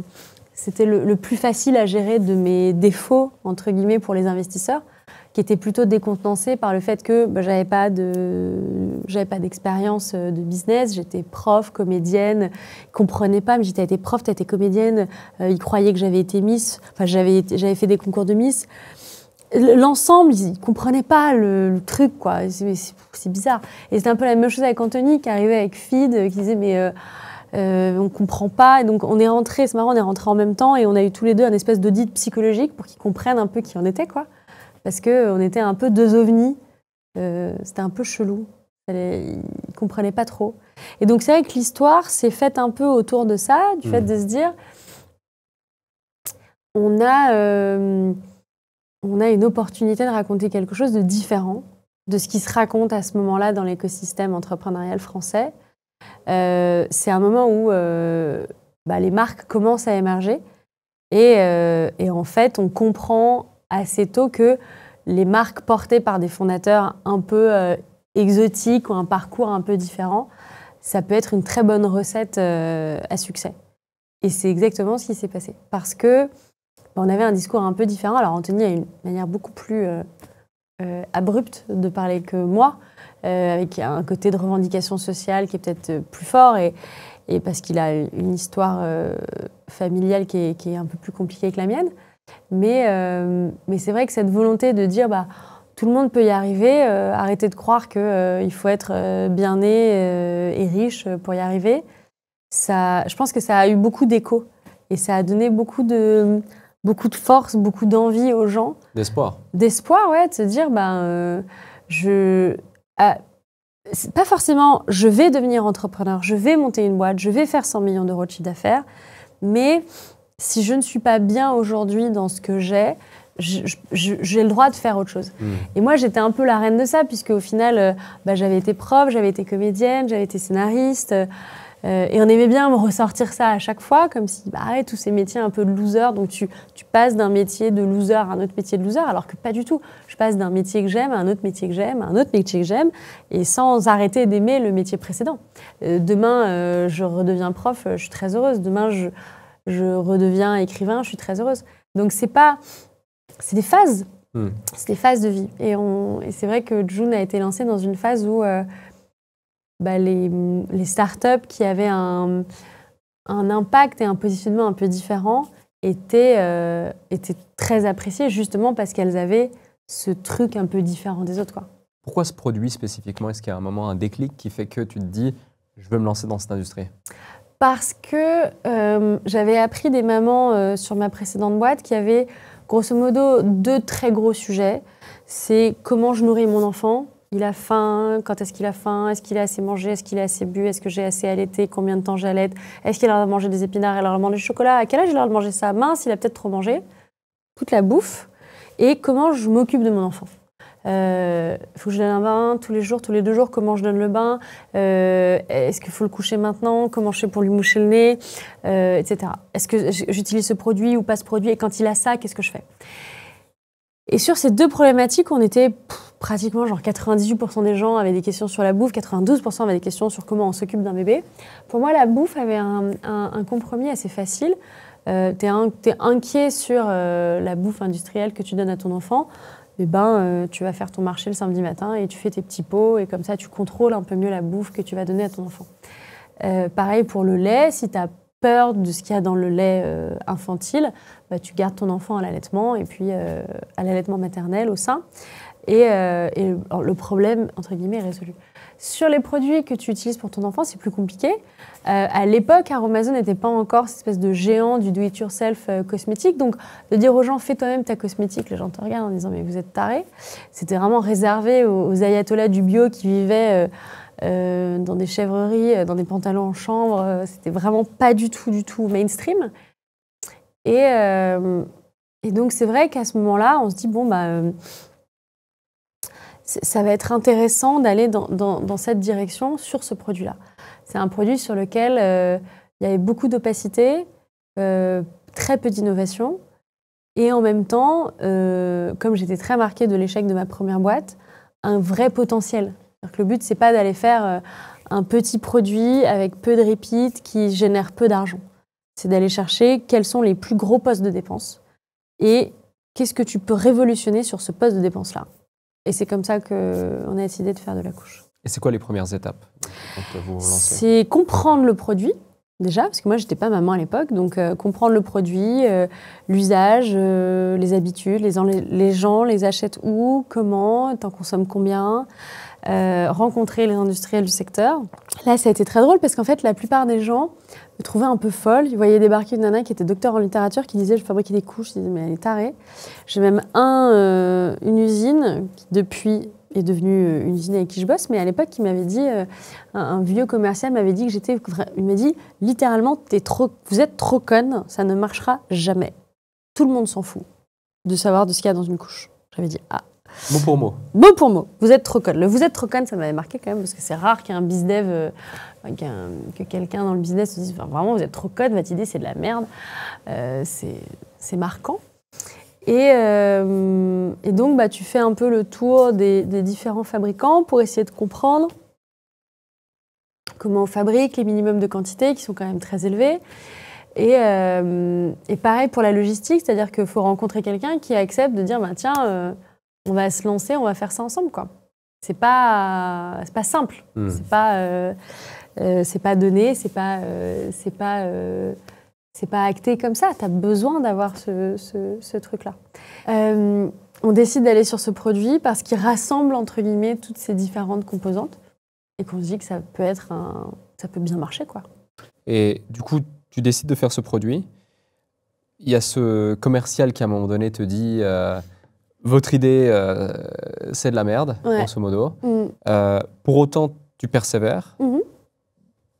C'était le plus facile à gérer de mes défauts, entre guillemets, pour les investisseurs, qui étaient plutôt décontenancés par le fait que bah, j'avais pas d'expérience de business, j'étais prof, comédienne, ils comprenaient pas, mais j'étais prof, t'as été comédienne, ils croyaient que j'avais été Miss, enfin j'avais fait des concours de Miss. L'ensemble, ils comprenaient pas le truc, quoi. C'est bizarre. Et c'était un peu la même chose avec Anthony, qui arrivait avec Feed, qui disait mais on comprend pas. Et donc on est rentrés, c'est marrant, on est rentrés en même temps et on a eu tous les deux un espèce d'audit psychologique pour qu'ils comprennent un peu qui on était, quoi. Parce qu'on était un peu deux ovnis. C'était un peu chelou. Ils comprenaient pas trop. Et donc c'est vrai que l'histoire s'est faite un peu autour de ça, du fait de se dire on a une opportunité de raconter quelque chose de différent de ce qui se raconte à ce moment-là dans l'écosystème entrepreneurial français. C'est un moment où les marques commencent à émerger et en fait, on comprend assez tôt que les marques portées par des fondateurs un peu exotiques ou un parcours un peu différent, ça peut être une très bonne recette à succès. Et c'est exactement ce qui s'est passé. Parce que on avait un discours un peu différent. Alors Anthony a une manière beaucoup plus abrupte de parler que moi, avec un côté de revendication sociale qui est peut-être plus fort et parce qu'il a une histoire familiale qui est un peu plus compliquée que la mienne. Mais c'est vrai que cette volonté de dire tout le monde peut y arriver, arrêtez de croire qu'il faut être bien né et riche pour y arriver, je pense que ça a eu beaucoup d'écho et ça a donné beaucoup de force, beaucoup d'envie aux gens. D'espoir. D'espoir, ouais, de se dire, c'est pas forcément je vais devenir entrepreneur, je vais monter une boîte, je vais faire 100 millions d'euros de chiffre d'affaires, mais si je ne suis pas bien aujourd'hui dans ce que j'ai le droit de faire autre chose. Et moi, j'étais un peu la reine de ça, puisque au final, j'avais été prof, j'avais été comédienne, j'avais été scénariste. Et on aimait bien me ressortir ça à chaque fois, comme si, tous ces métiers un peu de loser, donc tu passes d'un métier de loser à un autre métier de loser, alors que pas du tout. Je passe d'un métier que j'aime à un autre métier que j'aime, à un autre métier que j'aime, et sans arrêter d'aimer le métier précédent. Demain, je redeviens prof, je suis très heureuse. Demain, je redeviens écrivain, je suis très heureuse. Donc c'est des phases. C'est des phases de vie. Et c'est vrai que June a été lancée dans une phase où les startups qui avaient un impact et un positionnement un peu différent étaient très appréciées justement parce qu'elles avaient ce truc un peu différent des autres, quoi. Pourquoi ce produit spécifiquement? Est-ce qu'il y a un moment, un déclic qui fait que tu te dis « je veux me lancer dans cette industrie » ? Parce que j'avais appris des mamans sur ma précédente boîte qui avaient grosso modo 2 très gros sujets. C'est comment je nourris mon enfant. Il a faim, quand est-ce qu'il a faim, est-ce qu'il a assez mangé, est-ce qu'il a assez bu, est-ce que j'ai assez allaité, combien de temps j'allaite, est-ce qu'il a le droit de manger des épinards, il a le droit de manger du chocolat, à quel âge il a le droit de manger ça, mince, il a peut-être trop mangé, toute la bouffe, et comment je m'occupe de mon enfant. Il faut que je donne un bain tous les jours, tous les 2 jours, comment je donne le bain, est-ce qu'il faut le coucher maintenant, comment je fais pour lui moucher le nez, etc. Est-ce que j'utilise ce produit ou pas ce produit, et quand il a ça, qu'est-ce que je fais? Et sur ces 2 problématiques, on était pratiquement genre 98% des gens avaient des questions sur la bouffe, 92% avaient des questions sur comment on s'occupe d'un bébé. Pour moi, la bouffe avait un compromis assez facile. T'es inquiet sur la bouffe industrielle que tu donnes à ton enfant. Tu vas faire ton marché le samedi matin et tu fais tes petits pots et comme ça, tu contrôles un peu mieux la bouffe que tu vas donner à ton enfant. Pareil pour le lait, si tu as peur de ce qu'il y a dans le lait infantile, tu gardes ton enfant à l'allaitement et puis à l'allaitement maternel au sein. Et le problème, entre guillemets, est résolu. Sur les produits que tu utilises pour ton enfant, c'est plus compliqué. À l'époque, Aromazone n'était pas encore cette espèce de géant du do-it-yourself cosmétique. Donc, de dire aux gens, fais toi-même ta cosmétique, les gens te regardent en disant, mais vous êtes tarés. C'était vraiment réservé aux ayatollahs du bio qui vivaient dans des chèvreries, dans des pantalons en chambre. C'était vraiment pas du tout mainstream. Et donc, c'est vrai qu'à ce moment-là, on se dit, bon, ça va être intéressant d'aller dans cette direction sur ce produit-là. C'est un produit sur lequel il y avait beaucoup d'opacité, très peu d'innovation. Et en même temps, comme j'étais très marquée de l'échec de ma première boîte, un vrai potentiel. C'est-à-dire que le but, c'est pas d'aller faire un petit produit avec peu de repeat qui génère peu d'argent. C'est d'aller chercher quels sont les plus gros postes de dépenses et qu'est-ce que tu peux révolutionner sur ce poste de dépense-là. Et c'est comme ça qu'on a décidé de faire de la couche. Et c'est quoi les premières étapes quand vous vous lancez? C'est comprendre le produit. Déjà, parce que moi, je n'étais pas maman à l'époque, donc comprendre le produit, l'usage, les habitudes, les gens les achètent où, comment, t'en consommes combien, rencontrer les industriels du secteur. Là, ça a été très drôle parce qu'en fait, la plupart des gens me trouvaient un peu folle. Ils voyaient débarquer une nana qui était docteur en littérature qui disait « je fabriquais des couches ». Je disais « mais elle est tarée ». J'ai même une usine qui, depuis, est devenue une usine avec qui je bosse, mais à l'époque, il m'avait dit, un vieux commercial m'avait dit que il m'a dit littéralement, vous êtes trop conne, ça ne marchera jamais. Tout le monde s'en fout de savoir de ce qu'il y a dans une couche. J'avais dit, ah. Mot pour mot. Mot pour mot, vous êtes trop conne. Le vous êtes trop conne, ça m'avait marqué quand même, parce que c'est rare qu'un bizdev, que quelqu'un dans le business se dise, enfin, vraiment, vous êtes trop conne, votre idée, c'est de la merde. C'est marquant. Et donc, tu fais un peu le tour des différents fabricants pour essayer de comprendre comment on fabrique, les minimums de quantité qui sont quand même très élevés. Et pareil pour la logistique, c'est-à-dire qu'il faut rencontrer quelqu'un qui accepte de dire tiens, on va se lancer, on va faire ça ensemble, quoi. C'est pas simple. C'est pas donné, c'est pas acté comme ça. Tu as besoin d'avoir ce truc-là. On décide d'aller sur ce produit parce qu'il rassemble, entre guillemets, toutes ces différentes composantes et qu'on se dit que ça peut bien marcher, quoi. Et du coup, tu décides de faire ce produit. Il y a ce commercial qui, à un moment donné, te dit votre idée, c'est de la merde, grosso modo. Pour autant, tu persévères.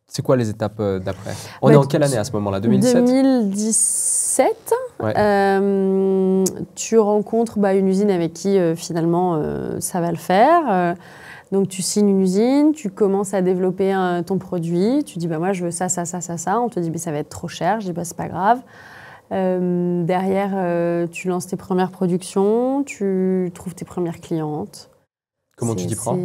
C'est quoi les étapes d'après? On est en quelle année à ce moment-là? 2017 2017. Ouais. Tu rencontres une usine avec qui, finalement, ça va le faire. Donc, tu signes une usine, tu commences à développer ton produit. Tu dis, moi, je veux ça, ça, ça, ça, ça. On te dit, ça va être trop cher. Je dis, c'est pas grave. Derrière, tu lances tes premières productions, tu trouves tes premières clientes. Comment tu t'y prends?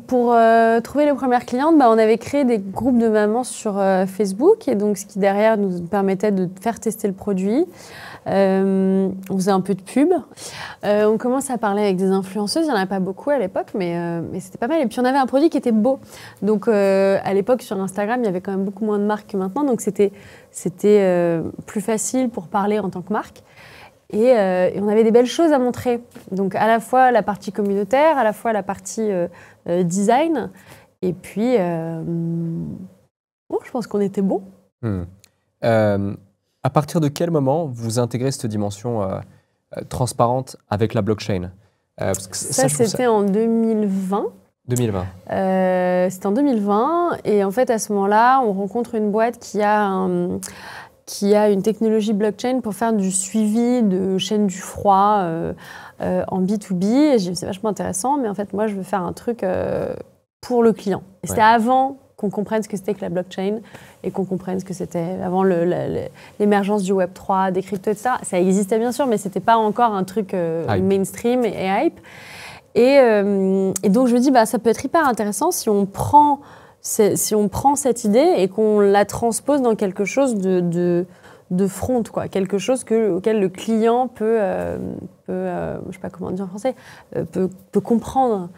Pour trouver les premières clientes, on avait créé des groupes de mamans sur Facebook, et donc ce qui derrière nous permettait de faire tester le produit. On faisait un peu de pub. On commence à parler avec des influenceuses. Il n'y en avait pas beaucoup à l'époque, mais c'était pas mal. Et puis on avait un produit qui était beau. Donc à l'époque sur Instagram, il y avait quand même beaucoup moins de marques que maintenant, donc c'était plus facile pour parler en tant que marque. Et on avait des belles choses à montrer. Donc, à la fois la partie communautaire, à la fois la partie design. Et puis, je pense qu'on était bons. À partir de quel moment vous intégrez cette dimension transparente avec la blockchain? Parce que ça c'était en 2020. 2020. C'était en 2020. Et en fait, à ce moment-là, on rencontre une boîte qui a une technologie blockchain pour faire du suivi de chaîne du froid en B2B. Et j'ai dit, c'est vachement intéressant, mais en fait, moi, je veux faire un truc pour le client. Et c'était avant qu'on comprenne ce que c'était que la blockchain et qu'on comprenne ce que c'était avant l'émergence du Web3, des cryptos, etc. Ça existait bien sûr, mais c'était pas encore un truc mainstream et hype. Et donc, je me dis, ça peut être hyper intéressant si on prend cette idée et qu'on la transpose dans quelque chose de front, quoi, quelque chose auquel le client peut je sais pas comment dire en français, peut comprendre.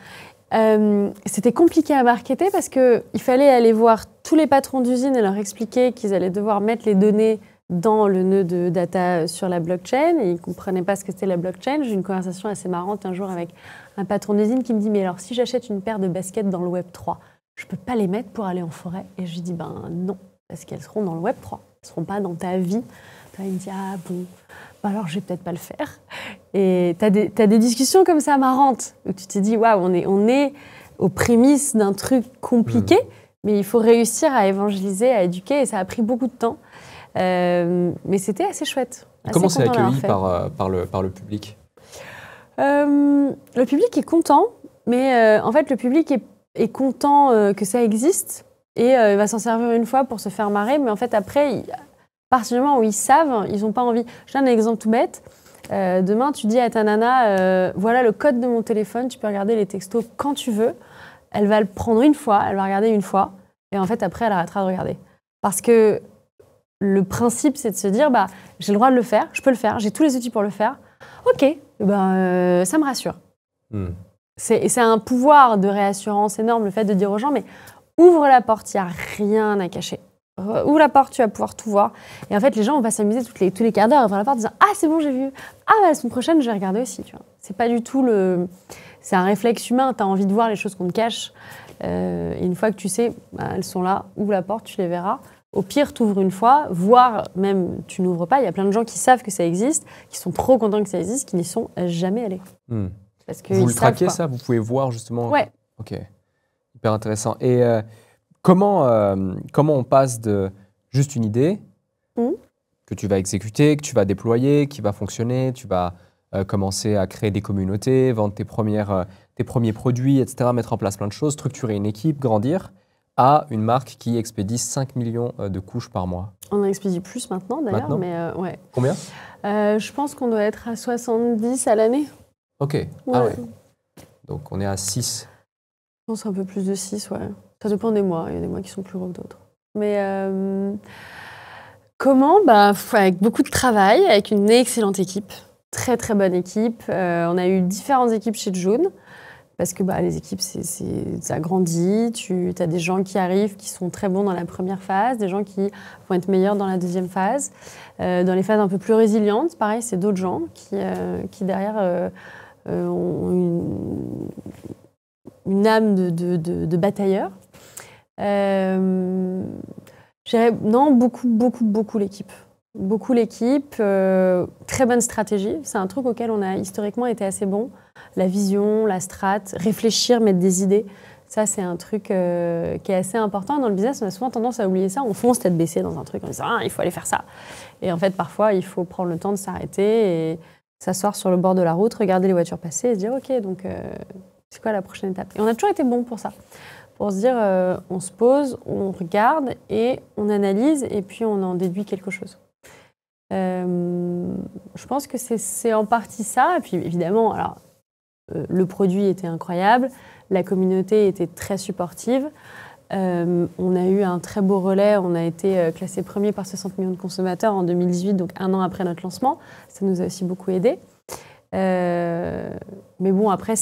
C'était compliqué à marketer parce qu'il fallait aller voir tous les patrons d'usine et leur expliquer qu'ils allaient devoir mettre les données dans le nœud de data sur la blockchain. Et ils ne comprenaient pas ce que c'était la blockchain. J'ai eu une conversation assez marrante un jour avec un patron d'usine qui me dit « Mais alors, si j'achète une paire de baskets dans le Web3, je ne peux pas les mettre pour aller en forêt ?» Et je lui dis non, parce qu'elles seront dans le Web3. Elles ne seront pas dans ta vie. Il me dit « Ah bon, alors je vais peut-être pas le faire. » Et tu as des discussions comme ça marrantes, où tu te dis « Waouh, on est aux prémices d'un truc compliqué, mais il faut réussir à évangéliser, à éduquer. » Et ça a pris beaucoup de temps. Mais c'était assez chouette. Comment c'est accueilli fait. par le public? Le public est content, mais en fait, le public est content que ça existe et il va s'en servir une fois pour se faire marrer. Mais en fait, après, à partir du moment où ils savent, ils n'ont pas envie. Je donne un exemple tout bête. Demain, tu dis à ta nana, voilà le code de mon téléphone, tu peux regarder les textos quand tu veux. Elle va le prendre une fois, elle va regarder une fois. Et en fait, après, elle arrêtera de regarder. Parce que le principe, c'est de se dire, bah, j'ai le droit de le faire, je peux le faire, j'ai tous les outils pour le faire. Ok, ça me rassure. C'est un pouvoir de réassurance énorme, le fait de dire aux gens, mais ouvre la porte, il n'y a rien à cacher. Ouvre la porte, tu vas pouvoir tout voir. Et en fait, les gens, on va s'amuser tous les quarts d'heure, ouvrir la porte en disant, ah, c'est bon, j'ai vu. Ah, bah, la semaine prochaine, je vais regarder aussi. Tu vois. C'est pas du tout C'est un réflexe humain, tu as envie de voir les choses qu'on te cache. Et une fois que tu sais, bah, elles sont là, ouvre la porte, tu les verras. Au pire, tu ouvres une fois, voire même tu n'ouvres pas. Il y a plein de gens qui savent que ça existe, qui sont trop contents que ça existe, qui n'y sont jamais allés. Parce que vous le traquez, ça? Vous pouvez voir justement? Ouais. Ok, hyper intéressant. Et comment on passe de juste une idée que tu vas exécuter, que tu vas déployer, qui va fonctionner, tu vas commencer à créer des communautés, vendre tes premiers produits, etc., mettre en place plein de choses, structurer une équipe, grandir, à une marque qui expédie 5 millions de couches par mois? On en expédie plus maintenant d'ailleurs, mais ouais. Combien? Je pense qu'on doit être à 70 à l'année. Ok, ouais. Ah ouais. Donc on est à 6. Je pense un peu plus de 6, ouais. Ça dépend des mois, il y a des mois qui sont plus gros que d'autres. Mais comment? Avec beaucoup de travail, avec une excellente équipe, très très bonne équipe. On a eu différentes équipes chez June. Parce que les équipes, ça grandit. Tu as des gens qui arrivent, qui sont très bons dans la première phase, des gens qui vont être meilleurs dans la deuxième phase. Dans les phases un peu plus résilientes, pareil, c'est d'autres gens qui derrière, ont une âme de batailleur. Non, beaucoup l'équipe. Beaucoup l'équipe, très bonne stratégie. C'est un truc auquel on a historiquement été assez bon. La vision, la strat, réfléchir, mettre des idées. Ça, c'est un truc qui est assez important. Dans le business, on a souvent tendance à oublier ça. On fonce tête baissée dans un truc en disant « Ah, il faut aller faire ça ». Et en fait, parfois, il faut prendre le temps de s'arrêter et s'asseoir sur le bord de la route, regarder les voitures passer et se dire « Ok, donc c'est quoi la prochaine étape ?» Et on a toujours été bon pour ça. Pour se dire, on se pose, on regarde et on analyse et puis on en déduit quelque chose. Je pense que c'est en partie ça. Et puis évidemment, le produit était incroyable, la communauté était très supportive. On a eu un très beau relais, on a été classé premier par 60 millions de consommateurs en 2018, donc un an après notre lancement. Ça nous a aussi beaucoup aidé. Mais bon, après,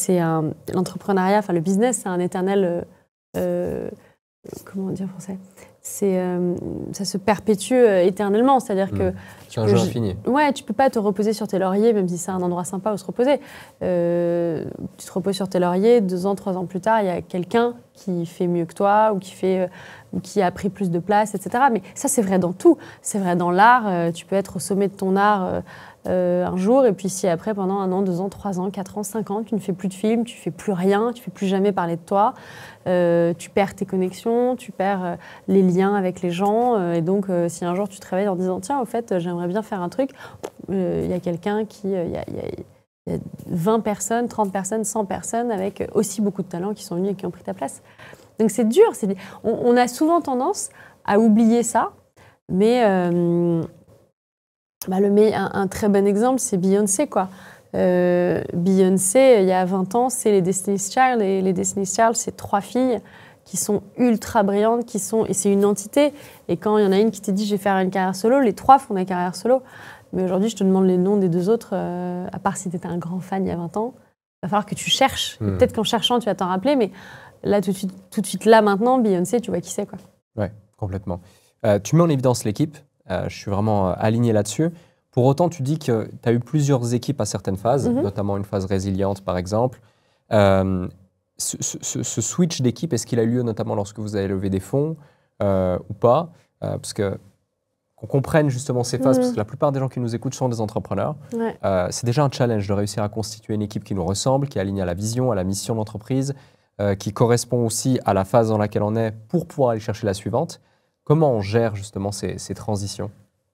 l'entrepreneuriat, le business, c'est un éternel... comment on dit en français? Ça se perpétue éternellement, c'est-à-dire que c'est un jeu infini. Ouais, tu peux pas te reposer sur tes lauriers, même si c'est un endroit sympa où se reposer. Tu te reposes sur tes lauriers, 2 ans, 3 ans plus tard, il y a quelqu'un qui fait mieux que toi ou qui a pris plus de place, etc. Mais ça, c'est vrai dans tout. C'est vrai dans l'art. Tu peux être au sommet de ton art un jour, et puis si après, pendant 1 an, 2 ans, 3 ans, 4 ans, 5 ans, tu ne fais plus de films, tu fais plus rien, tu fais plus jamais parler de toi, tu perds tes connexions, tu perds les liens avec les gens, et donc si un jour tu te réveilles en disant tiens, au fait, j'aimerais bien faire un truc, il y a quelqu'un il y a 20 personnes, 30 personnes, 100 personnes avec aussi beaucoup de talents qui sont venus et qui ont pris ta place. Donc c'est dur, on a souvent tendance à oublier ça, mais un très bon exemple, c'est Beyoncé, quoi. Beyoncé, il y a 20 ans, c'est les Destiny's Child, et les Destiny's Child, c'est 3 filles qui sont ultra brillantes, et c'est une entité. Et quand il y en a une qui te dit « je vais faire une carrière solo », les 3 font la carrière solo. Mais aujourd'hui, je te demande les noms des 2 autres, à part si tu étais un grand fan il y a 20 ans, il va falloir que tu cherches. Peut-être qu'en cherchant, tu vas t'en rappeler, mais là, tout de suite, là, maintenant, Beyoncé, tu vois qui c'est, quoi. Ouais, complètement. Tu mets en évidence l'équipe. Je suis vraiment aligné là-dessus. Pour autant, tu dis que tu as eu plusieurs équipes à certaines phases, notamment une phase résiliente, par exemple. Ce switch d'équipe, est-ce qu'il a eu lieu notamment lorsque vous avez levé des fonds ou pas? Parce qu'on comprenne justement ces phases, parce que la plupart des gens qui nous écoutent sont des entrepreneurs. Ouais. C'est déjà un challenge de réussir à constituer une équipe qui nous ressemble, qui est alignée à la vision, à la mission de l'entreprise, qui correspond aussi à la phase dans laquelle on est pour pouvoir aller chercher la suivante. Comment on gère justement ces transitions?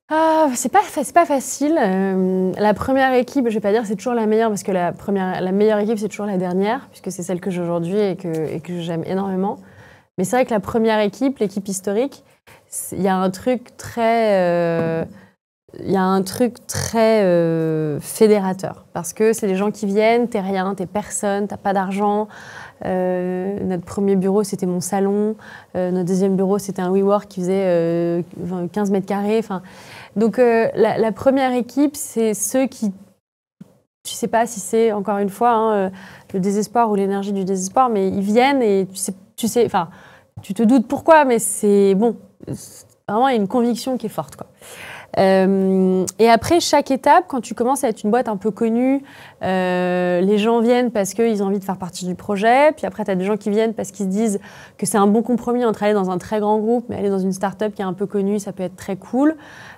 C'est pas facile. La première équipe, je vais pas dire c'est toujours la meilleure parce que la meilleure équipe c'est toujours la dernière puisque c'est celle que j'ai aujourd'hui et que j'aime énormément. Mais c'est vrai que la première équipe, l'équipe historique, il y a un truc très fédérateur parce que c'est les gens qui viennent, t'es rien, t'es personne, t'as pas d'argent. Notre premier bureau, c'était mon salon. Notre deuxième bureau, c'était un WeWork qui faisait 15 mètres carrés. Donc, la première équipe, c'est ceux qui... Tu sais pas si c'est, encore une fois, le désespoir ou l'énergie du désespoir, mais ils viennent et tu te doutes pourquoi, mais c'est bon. Vraiment, il y a une conviction qui est forte, quoi. Et après, chaque étape, quand tu commences à être une boîte un peu connue, les gens viennent parce qu'ils ont envie de faire partie du projet. Puis après, tu as des gens qui viennent parce qu'ils se disent que c'est un bon compromis entre aller dans un très grand groupe, mais aller dans une start-up qui est un peu connue, ça peut être très cool.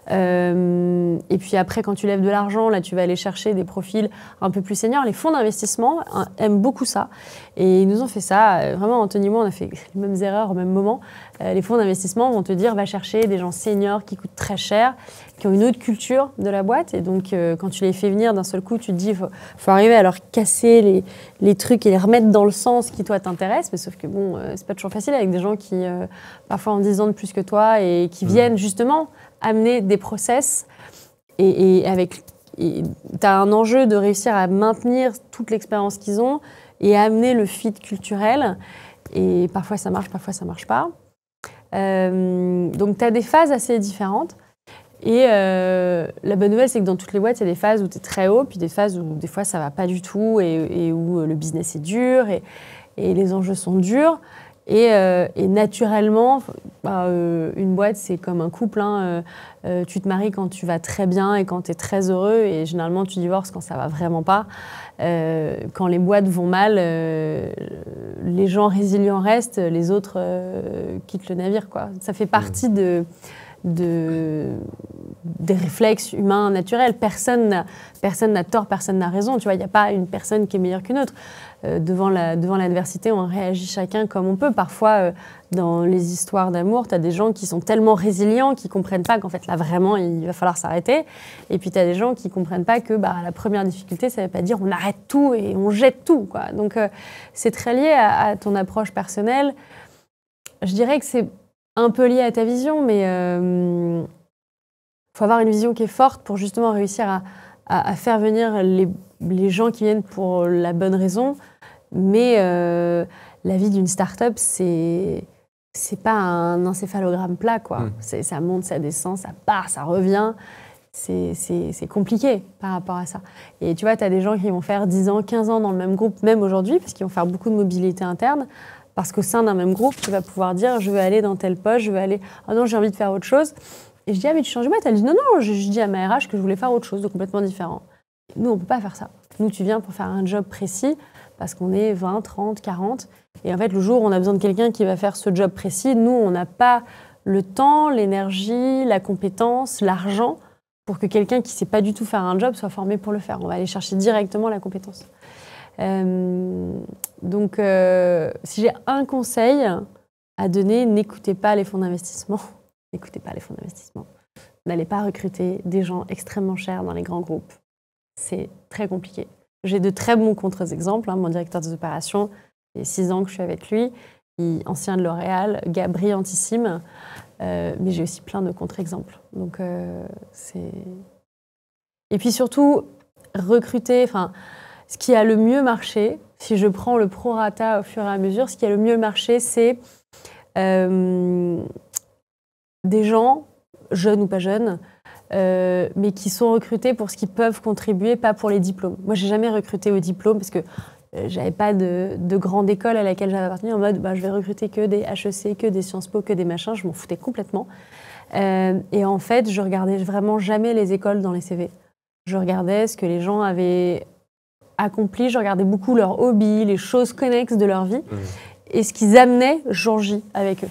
Et puis après, quand tu lèves de l'argent, là, tu vas aller chercher des profils un peu plus seniors. Les fonds d'investissement aiment beaucoup ça. Et ils nous ont fait ça. Vraiment, Anthony et moi, on a fait les mêmes erreurs au même moment. Les fonds d'investissement vont te dire, va chercher des gens seniors qui coûtent très cher, qui ont une autre culture de la boîte. Et donc, quand tu les fais venir d'un seul coup, tu te dis, il faut arriver à leur casser les trucs et les remettre dans le sens qui, toi, t'intéresse. Mais sauf que, bon, c'est pas toujours facile avec des gens qui, parfois, ont 10 ans de plus que toi et qui viennent justement amener des process. Et t'as un enjeu de réussir à maintenir toute l'expérience qu'ils ont et amener le fit culturel. Et parfois, ça marche, parfois, ça marche pas. Donc, tu as des phases assez différentes. Et la bonne nouvelle, c'est que dans toutes les boîtes, il y a des phases où tu es très haut, puis des phases où des fois, ça va pas du tout et où le business est dur et les enjeux sont durs. Et naturellement, une boîte, c'est comme un couple. Tu te maries quand tu vas très bien et quand tu es très heureux. Et généralement, tu divorces quand ça va vraiment pas. Quand les boîtes vont mal, les gens résilients restent, les autres quittent le navire, quoi. Ça fait partie des réflexes humains naturels. Personne n'a tort, personne n'a raison. Tu vois, il n'y a pas une personne qui est meilleure qu'une autre. Devant l'adversité, on réagit chacun comme on peut. Parfois, dans les histoires d'amour, tu as des gens qui sont tellement résilients qu'ils ne comprennent pas qu'en fait, là, vraiment, il va falloir s'arrêter. Et puis, tu as des gens qui ne comprennent pas que la première difficulté, ça ne veut pas dire on arrête tout et on jette tout, quoi. Donc, c'est très lié à ton approche personnelle. Je dirais que c'est un peu lié à ta vision, mais faut avoir une vision qui est forte pour justement réussir à faire venir les gens qui viennent pour la bonne raison. Mais la vie d'une start-up, c'est pas un encéphalogramme plat, quoi. Ça monte, ça descend, ça part, ça revient. C'est compliqué par rapport à ça. Et tu vois, tu as des gens qui vont faire 10 ans, 15 ans dans le même groupe, même aujourd'hui, parce qu'ils vont faire beaucoup de mobilité interne. Parce qu'au sein d'un même groupe, tu vas pouvoir dire « je veux aller dans tel poste, je veux aller... Ah non, j'ai envie de faire autre chose ». Et je dis « ah mais tu changes de boîte ?» Elle dit « non, non, je dis à ma RH que je voulais faire autre chose de complètement différent ». Nous, on ne peut pas faire ça. Nous, tu viens pour faire un job précis parce qu'on est 20, 30, 40. Et en fait, le jour où on a besoin de quelqu'un qui va faire ce job précis, nous, on n'a pas le temps, l'énergie, la compétence, l'argent pour que quelqu'un qui ne sait pas du tout faire un job soit formé pour le faire. On va aller chercher directement la compétence. Donc, si j'ai un conseil à donner, n'écoutez pas les fonds d'investissement. N'écoutez pas les fonds d'investissement. N'allez pas recruter des gens extrêmement chers dans les grands groupes. C'est très compliqué. J'ai de très bons contre-exemples. Mon directeur des opérations, il y a 6 ans que je suis avec lui, ancien de L'Oréal, gars brillantissime. Mais j'ai aussi plein de contre-exemples. Donc, c'est... Et puis surtout, recruter... Ce qui a le mieux marché, si je prends le prorata au fur et à mesure, ce qui a le mieux marché, c'est des gens, jeunes ou pas jeunes, mais qui sont recrutés pour ce qu'ils peuvent contribuer, pas pour les diplômes. Moi, j'ai jamais recruté au diplôme parce que j'avais pas de grande école à laquelle j'avais appartenu en mode je vais recruter que des HEC, que des Sciences Po, que des machins. Je m'en foutais complètement. Et en fait, je regardais vraiment jamais les écoles dans les CV. Je regardais ce que les gens avaient accompli, je regardais beaucoup leurs hobbies, les choses connexes de leur vie et ce qu'ils amenaient jour J avec eux.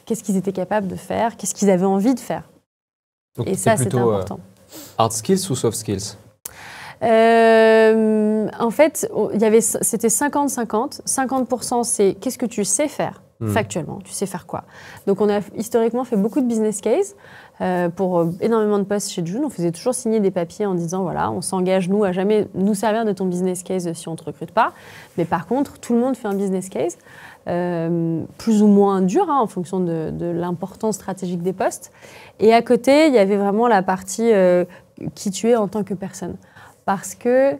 Qu'est-ce qu'ils étaient capables de faire, qu'est-ce qu'ils avaient envie de faire. Donc, et ça, c'était important. Hard skills ou soft skills? En fait, c'était 50-50. 50%, c'est qu'est-ce que tu sais faire factuellement, tu sais faire quoi. Donc on a historiquement fait beaucoup de business case pour énormément de postes chez June. On faisait toujours signer des papiers en disant voilà, on s'engage nous à jamais nous servir de ton business case si on te recrute pas. Mais par contre, tout le monde fait un business case. Plus ou moins dur en fonction de l'importance stratégique des postes. Et à côté, il y avait vraiment la partie qui tu es en tant que personne. Parce que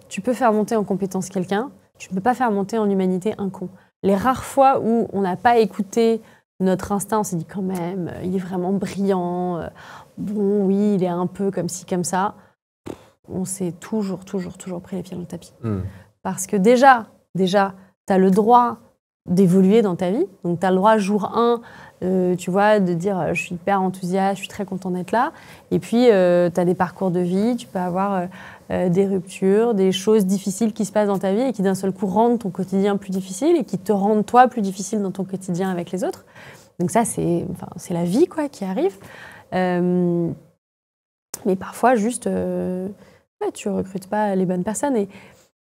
tu peux faire monter en compétence quelqu'un, tu ne peux pas faire monter en humanité un con. Les rares fois où on n'a pas écouté notre instinct, on s'est dit quand même, il est vraiment brillant, bon oui, il est un peu comme ci, comme ça, on s'est toujours pris les pieds dans le tapis. Parce que déjà, tu as le droit d'évoluer dans ta vie. Donc, tu as le droit, jour 1, tu vois, de dire je suis hyper enthousiaste, je suis très content d'être là. Et puis, tu as des parcours de vie, tu peux avoir des ruptures, des choses difficiles qui se passent dans ta vie et qui d'un seul coup rendent ton quotidien plus difficile et qui te rendent toi plus difficile dans ton quotidien avec les autres. Donc ça, c'est la vie quoi, qui arrive. Mais parfois, juste, tu ne recrutes pas les bonnes personnes.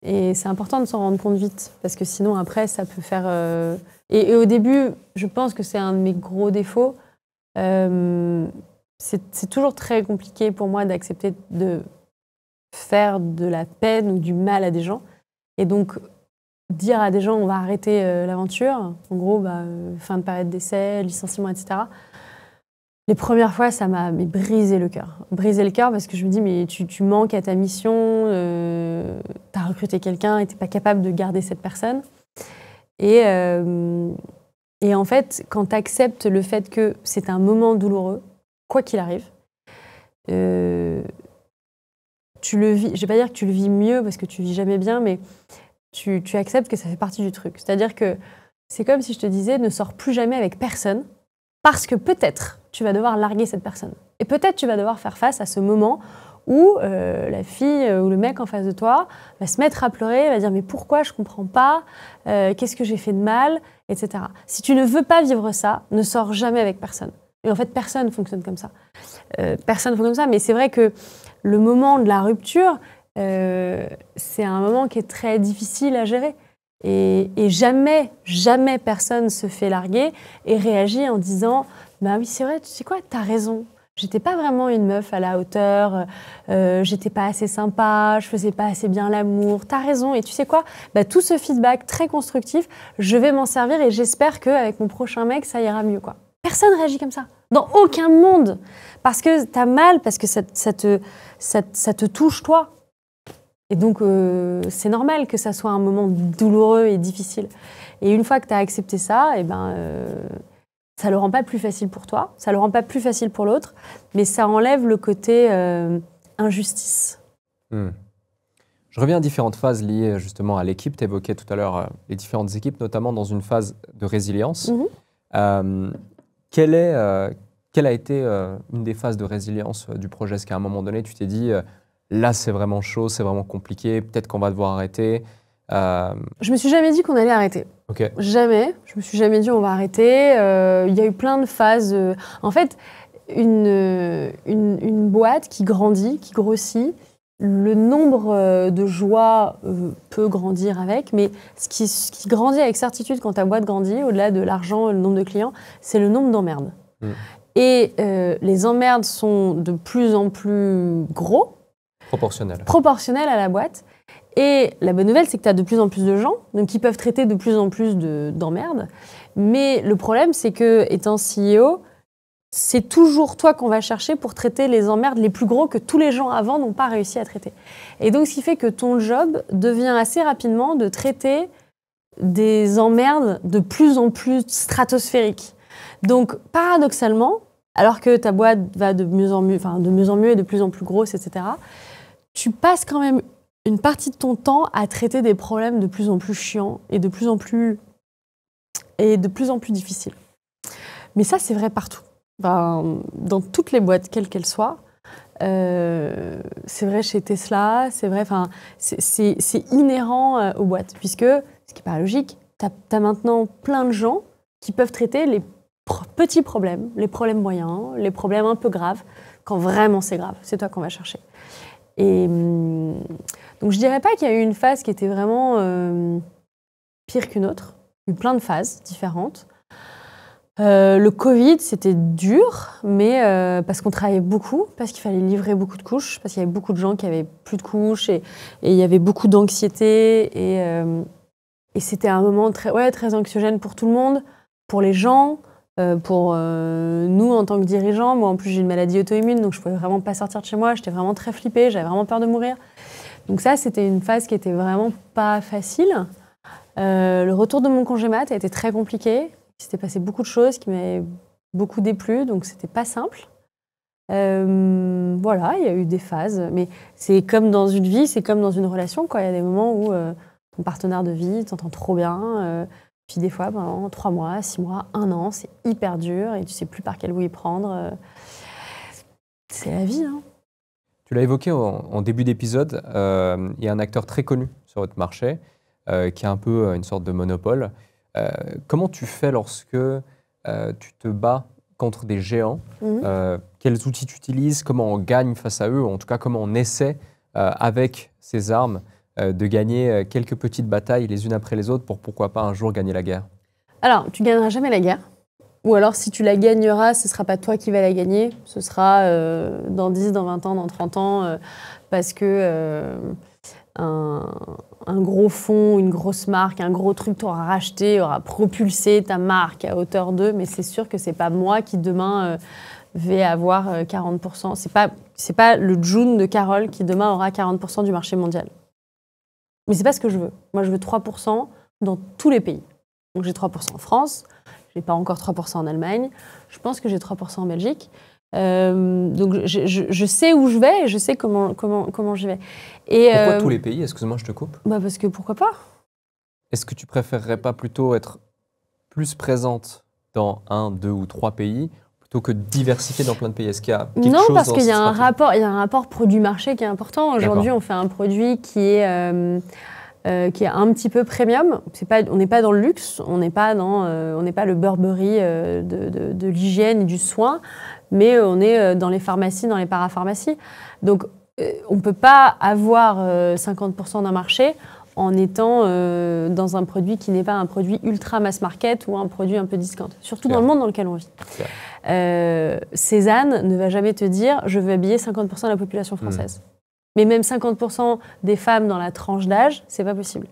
Et c'est important de s'en rendre compte vite, parce que sinon, après, ça peut faire... Et au début, je pense que c'est un de mes gros défauts. C'est toujours très compliqué pour moi d'accepter de faire de la peine ou du mal à des gens. Et donc, dire à des gens, on va arrêter l'aventure, en gros, fin de période d'essai, licenciement, etc., les premières fois, ça m'a brisé le cœur. Brisé le cœur parce que je me dis, mais tu manques à ta mission, tu as recruté quelqu'un et tu n'es pas capable de garder cette personne. Et en fait, quand tu acceptes le fait que c'est un moment douloureux, quoi qu'il arrive, tu le vis, je ne vais pas dire que tu le vis mieux parce que tu ne vis jamais bien, mais tu acceptes que ça fait partie du truc. C'est-à-dire que c'est comme si je te disais, ne sors plus jamais avec personne parce que peut-être tu vas devoir larguer cette personne. Et peut-être tu vas devoir faire face à ce moment où la fille ou le mec en face de toi va se mettre à pleurer, va dire « mais pourquoi je ne comprends pas qu'est-ce que j'ai fait de mal ?» etc. Si tu ne veux pas vivre ça, ne sors jamais avec personne. Et en fait, personne ne fonctionne comme ça. Personne ne fonctionne comme ça, mais c'est vrai que le moment de la rupture, c'est un moment qui est très difficile à gérer. Et jamais personne se fait larguer et réagit en disant « bah oui, c'est vrai, tu sais quoi, t'as raison. J'étais pas vraiment une meuf à la hauteur, j'étais pas assez sympa, je faisais pas assez bien l'amour, t'as raison. Et tu sais quoi, tout ce feedback très constructif, je vais m'en servir et j'espère qu'avec mon prochain mec, ça ira mieux, quoi. » Personne réagit comme ça. Dans aucun monde. Parce que t'as mal, parce que ça te touche, toi. Et donc, c'est normal que ça soit un moment douloureux et difficile. Et une fois que tu as accepté ça, ça ne le rend pas plus facile pour toi, ça ne le rend pas plus facile pour l'autre, mais ça enlève le côté injustice. Je reviens à différentes phases liées justement à l'équipe. Tu évoquais tout à l'heure les différentes équipes, notamment dans une phase de résilience. Quelle a été une des phases de résilience du projet? Est-ce qu'à un moment donné, tu t'es dit... là, c'est vraiment chaud, c'est vraiment compliqué, peut-être qu'on va devoir arrêter. Je me suis jamais dit qu'on allait arrêter. Okay. Jamais. Je me suis jamais dit on va arrêter. Il y a eu plein de phases. En fait, une boîte qui grandit, qui grossit, le nombre de joies peut grandir avec, mais ce qui grandit avec certitude quand ta boîte grandit, au-delà de l'argent et le nombre de clients, c'est le nombre d'emmerdes. Et les emmerdes sont de plus en plus gros. Proportionnel à la boîte. Et la bonne nouvelle, c'est que tu as de plus en plus de gens donc qui peuvent traiter de plus en plus d'emmerdes. Mais le problème, c'est que, étant CEO, c'est toujours toi qu'on va chercher pour traiter les emmerdes les plus gros que tous les gens avant n'ont pas réussi à traiter. Et donc, ce qui fait que ton job devient assez rapidement de traiter des emmerdes de plus en plus stratosphériques. Donc, paradoxalement, alors que ta boîte va de mieux en mieux et de plus en plus grosse, etc., tu passes quand même une partie de ton temps à traiter des problèmes de plus en plus chiants et de plus en plus difficiles. Mais ça, c'est vrai partout. Dans toutes les boîtes, quelles qu'elles soient. C'est vrai chez Tesla, c'est vrai, c'est inhérent aux boîtes. Puisque, ce qui n'est pas logique, tu as maintenant plein de gens qui peuvent traiter les petits problèmes, les problèmes moyens, les problèmes un peu graves, quand vraiment c'est grave. C'est toi qu'on va chercher. Et donc, je dirais pas qu'il y a eu une phase qui était vraiment pire qu'une autre. eu plein de phases différentes. Le Covid, c'était dur, mais parce qu'on travaillait beaucoup, parce qu'il fallait livrer beaucoup de couches, parce qu'il y avait beaucoup de gens qui avaient plus de couches et il y avait beaucoup d'anxiété et c'était un moment très anxiogène pour tout le monde, pour les gens, pour nous en tant que dirigeants. Moi, en plus, j'ai une maladie auto-immune, donc je pouvais vraiment pas sortir de chez moi. J'étais vraiment très flippée, j'avais vraiment peur de mourir. Donc ça, c'était une phase qui était vraiment pas facile. Le retour de mon congé mat a été très compliqué. Il s'était passé beaucoup de choses qui m'avaient beaucoup déplu, donc c'était pas simple. Voilà, il y a eu des phases, mais c'est comme dans une vie, c'est comme dans une relation, quoi. Il y a des moments où ton partenaire de vie t'entend trop bien, puis des fois, pendant 3 mois, 6 mois, 1 an, c'est hyper dur et tu sais plus par quel bout y prendre. C'est la vie, hein. Tu l'as évoqué en début d'épisode, il y a un acteur très connu sur votre marché qui a un peu une sorte de monopole. Comment tu fais lorsque tu te bats contre des géants? Quels outils tu utilises? Comment on gagne face à eux? Ou en tout cas, comment on essaie, avec ces armes, de gagner quelques petites batailles les unes après les autres pour pourquoi pas un jour gagner la guerre? Alors, tu gagneras jamais la guerre. Ou alors, si tu la gagneras, ce ne sera pas toi qui vas la gagner. Ce sera dans 10, dans 20 ans, dans 30 ans, parce que un gros fonds, une grosse marque, un gros truc t'aura racheté, aura propulsé ta marque à hauteur d'eux. Mais c'est sûr que ce n'est pas moi qui, demain, vais avoir 40%. C'est pas le June de Carole qui, demain, aura 40% du marché mondial. Mais ce n'est pas ce que je veux. Moi, je veux 3% dans tous les pays. Donc, j'ai 3% en France. Je n'ai pas encore 3% en Allemagne. Je pense que j'ai 3% en Belgique. Donc, je sais où je vais et je sais comment j'y vais. Et, pourquoi tous les pays? Excuse-moi, je te coupe. Parce que pourquoi pas? Est-ce que tu préférerais pas plutôt être plus présente dans 1, 2 ou 3 pays plutôt que de diversifier dans plein de pays? Est-ce qu'il y a quelque chose? Non, parce qu'il y a un rapport produit-marché qui est important. Aujourd'hui, on fait un produit qui est un petit peu premium. On n'est pas dans le luxe, on n'est pas le Burberry de l'hygiène et du soin, mais on est dans les pharmacies, dans les parapharmacies. Donc, on ne peut pas avoir 50% d'un marché en étant dans un produit qui n'est pas un produit ultra mass market ou un produit un peu discount, surtout dans le monde dans lequel on vit. Cézanne ne va jamais te dire « je veux habiller 50% de la population française ». Mais même 50% des femmes dans la tranche d'âge, c'est pas possible.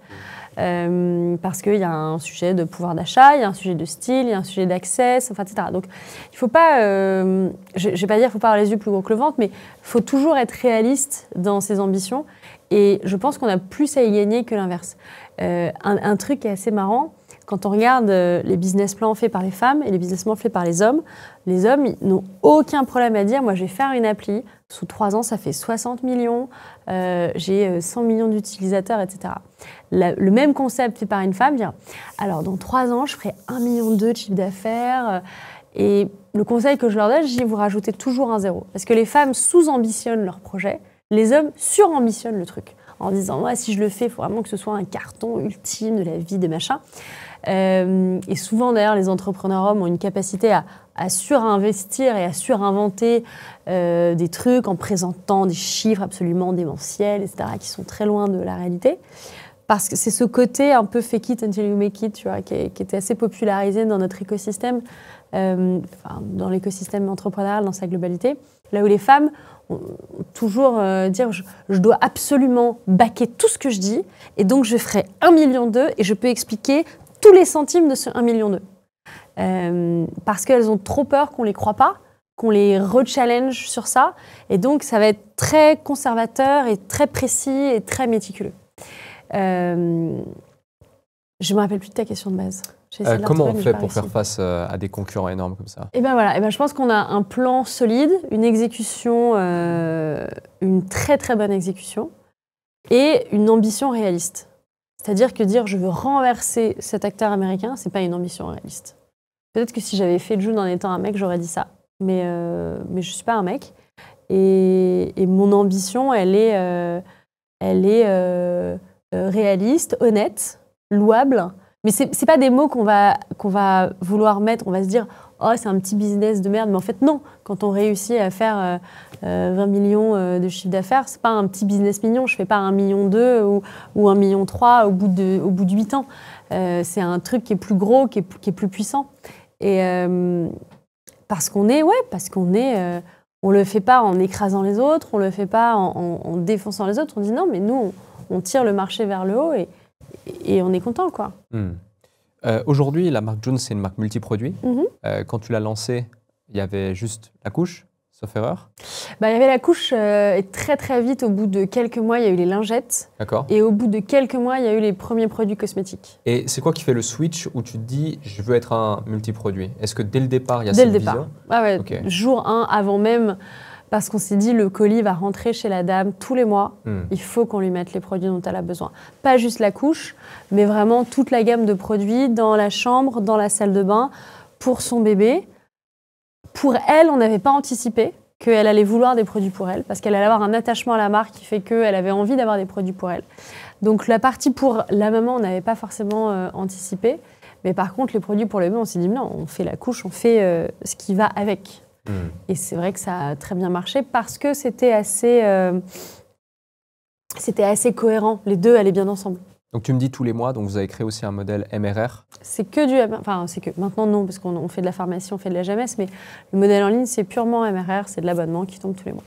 Parce qu'il y a un sujet de pouvoir d'achat, il y a un sujet de style, il y a un sujet d'accès, enfin, etc. Donc, il faut pas, je vais pas dire qu'il faut pas avoir les yeux plus gros que le ventre, mais il faut toujours être réaliste dans ses ambitions. Et je pense qu'on a plus à y gagner que l'inverse. Un truc qui est assez marrant, quand on regarde les business plans faits par les femmes et les business plans faits par les hommes ils n'ont aucun problème à dire « moi, je vais faire une appli, sous 3 ans, ça fait 60 millions, j'ai 100 millions d'utilisateurs, etc. » Le même concept fait par une femme, dire « alors, dans 3 ans, je ferai 1,2 million de chiffre d'affaires. » Et le conseil que je leur donne, je dis « vous rajoutez toujours un zéro. » Parce que les femmes sous-ambitionnent leur projet, les hommes surambitionnent le truc. En disant « moi, si je le fais, il faut vraiment que ce soit un carton ultime de la vie, des machins. » Et souvent, d'ailleurs, les entrepreneurs hommes ont une capacité à surinvestir et à surinventer des trucs en présentant des chiffres absolument démentiels, etc., qui sont très loin de la réalité. Parce que c'est ce côté un peu fake it until you make it, tu vois, qui était assez popularisé dans notre écosystème, dans l'écosystème entrepreneurial dans sa globalité, là où les femmes ont toujours dire je dois absolument backer tout ce que je dis, et donc je ferai 1,2 million et je peux expliquer tous les centimes de ce 1,2 million. Parce qu'elles ont trop peur qu'on ne les croie pas, qu'on les re-challenge sur ça. Et donc, ça va être très conservateur et très précis et très méticuleux. Je ne me rappelle plus de ta question de base. Comment on fait pour faire face à des concurrents énormes comme ça? Et ben voilà, et ben je pense qu'on a un plan solide, une exécution, une très très bonne exécution et une ambition réaliste. C'est-à-dire que dire je veux renverser cet acteur américain, c'est pas une ambition réaliste. Peut-être que si j'avais fait June en étant un mec, j'aurais dit ça. Mais je suis pas un mec. Et mon ambition, elle est réaliste, honnête, louable Mais c'est pas des mots qu'on va vouloir mettre, on va se dire « Oh, c'est un petit business de merde », mais en fait, non. Quand on réussit à faire 20 millions de chiffre d'affaires, c'est pas un petit business mignon. Je fais pas 1,2 million ou 1,3 million au bout de 8 ans. C'est un truc qui est plus gros, qui est plus puissant. Et parce qu'on le fait pas en écrasant les autres, on le fait pas en défonçant les autres. On dit non, mais nous, on tire le marché vers le haut et on est content, quoi. Aujourd'hui, la marque June, c'est une marque multiproduit. Quand tu l'as lancée, il y avait juste la couche, sauf erreur. Il y avait la couche et très très vite, au bout de quelques mois, il y a eu les lingettes. D'accord. Et au bout de quelques mois, il y a eu les premiers produits cosmétiques. Et c'est quoi qui fait le switch où tu te dis je veux être un multiproduit? Est-ce que dès le départ, il y a cette vision? Ah ouais, Okay. Jour 1, avant même, parce qu'on s'est dit le colis va rentrer chez la dame tous les mois. Il faut qu'on lui mette les produits dont elle a besoin. Pas juste la couche, mais vraiment toute la gamme de produits dans la chambre, dans la salle de bain, pour son bébé. Pour elle, on n'avait pas anticipé qu'elle allait vouloir des produits pour elle, parce qu'elle allait avoir un attachement à la marque qui fait qu'elle avait envie d'avoir des produits pour elle. Donc la partie pour la maman, on n'avait pas forcément anticipé. Mais par contre, les produits pour le bébé, on s'est dit non, on fait la couche, on fait ce qui va avec. Et c'est vrai que ça a très bien marché parce que c'était assez cohérent. Les deux allaient bien ensemble. Donc tu me dis tous les mois, donc vous avez créé aussi un modèle MRR. C'est que maintenant non, parce qu'on fait de la pharmacie, on fait de la GMS, mais le modèle en ligne, c'est purement MRR, c'est de l'abonnement qui tombe tous les mois.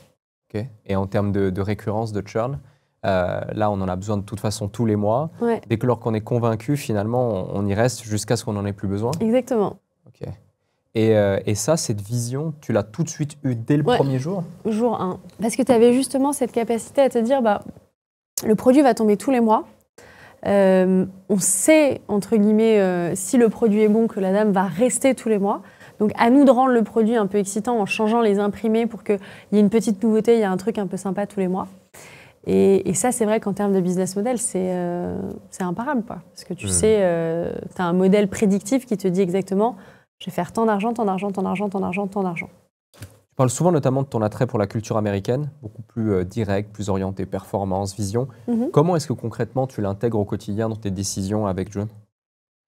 Ok. Et en termes de récurrence, de churn, là on en a besoin de toute façon tous les mois. Ouais. Dès que qu'on est convaincu, finalement, on y reste jusqu'à ce qu'on n'en ait plus besoin. Exactement. Ok. Et ça, cette vision, tu l'as tout de suite eue dès le premier jour? Jour 1. Parce que tu avais justement cette capacité à te dire, le produit va tomber tous les mois. On sait, entre guillemets, si le produit est bon, que la dame va rester tous les mois. Donc, à nous de rendre le produit un peu excitant en changeant les imprimés pour qu'il y ait une petite nouveauté, il y a un truc un peu sympa tous les mois. Et ça, c'est vrai qu'en termes de business model, c'est imparable, quoi. Parce que tu sais, tu as un modèle prédictif qui te dit exactement, je vais faire tant d'argent, tant d'argent, tant d'argent, tant d'argent, tant d'argent. Tu parles souvent notamment de ton attrait pour la culture américaine, beaucoup plus direct, plus orienté performance, vision. Comment est-ce que concrètement tu l'intègres au quotidien dans tes décisions avec June?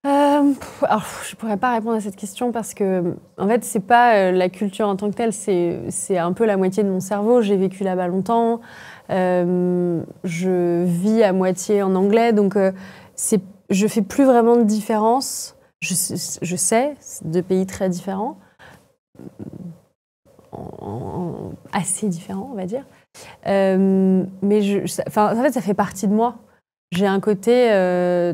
Alors, je ne pourrais pas répondre à cette question parce que, en fait, ce n'est pas la culture en tant que telle, c'est un peu la moitié de mon cerveau. J'ai vécu là-bas longtemps, je vis à moitié en anglais, donc je ne fais plus vraiment de différence. Je sais, c'est deux pays très différents. Assez différent, on va dire. Mais en fait, ça fait partie de moi. J'ai un côté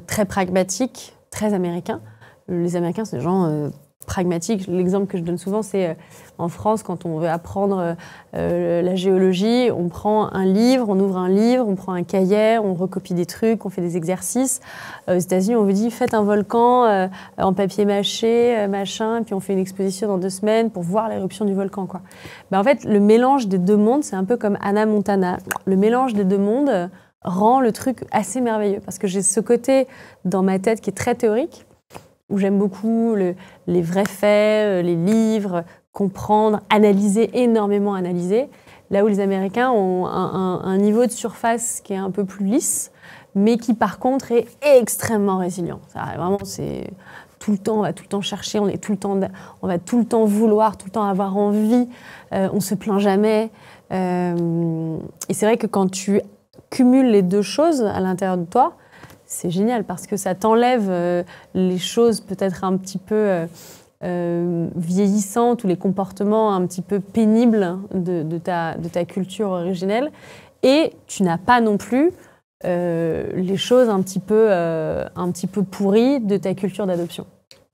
très pragmatique, très américain. Les Américains, c'est des gens pragmatiques. L'exemple que je donne souvent, c'est en France, quand on veut apprendre la géologie, on prend un livre, on ouvre un livre, on prend un cahier, on recopie des trucs, on fait des exercices. Aux États-Unis, on vous dit faites un volcan en papier mâché, machin, puis on fait une exposition dans 2 semaines pour voir l'éruption du volcan, quoi. En fait, le mélange des deux mondes, c'est un peu comme Hannah Montana. Le mélange des deux mondes rend le truc assez merveilleux parce que j'ai ce côté dans ma tête qui est très théorique, où j'aime beaucoup les vrais faits, les livres, comprendre, analyser, énormément analyser. Là où les Américains ont un niveau de surface qui est un peu plus lisse, mais qui par contre est extrêmement résilient. Ça, vraiment, c'est tout le temps, on va tout le temps chercher, on va tout le temps vouloir, tout le temps avoir envie, on se plaint jamais. Et c'est vrai que quand tu cumules les deux choses à l'intérieur de toi, c'est génial parce que ça t'enlève les choses peut-être un petit peu vieillissantes ou les comportements un petit peu pénibles de ta culture originelle, et tu n'as pas non plus les choses un petit peu pourries de ta culture d'adoption.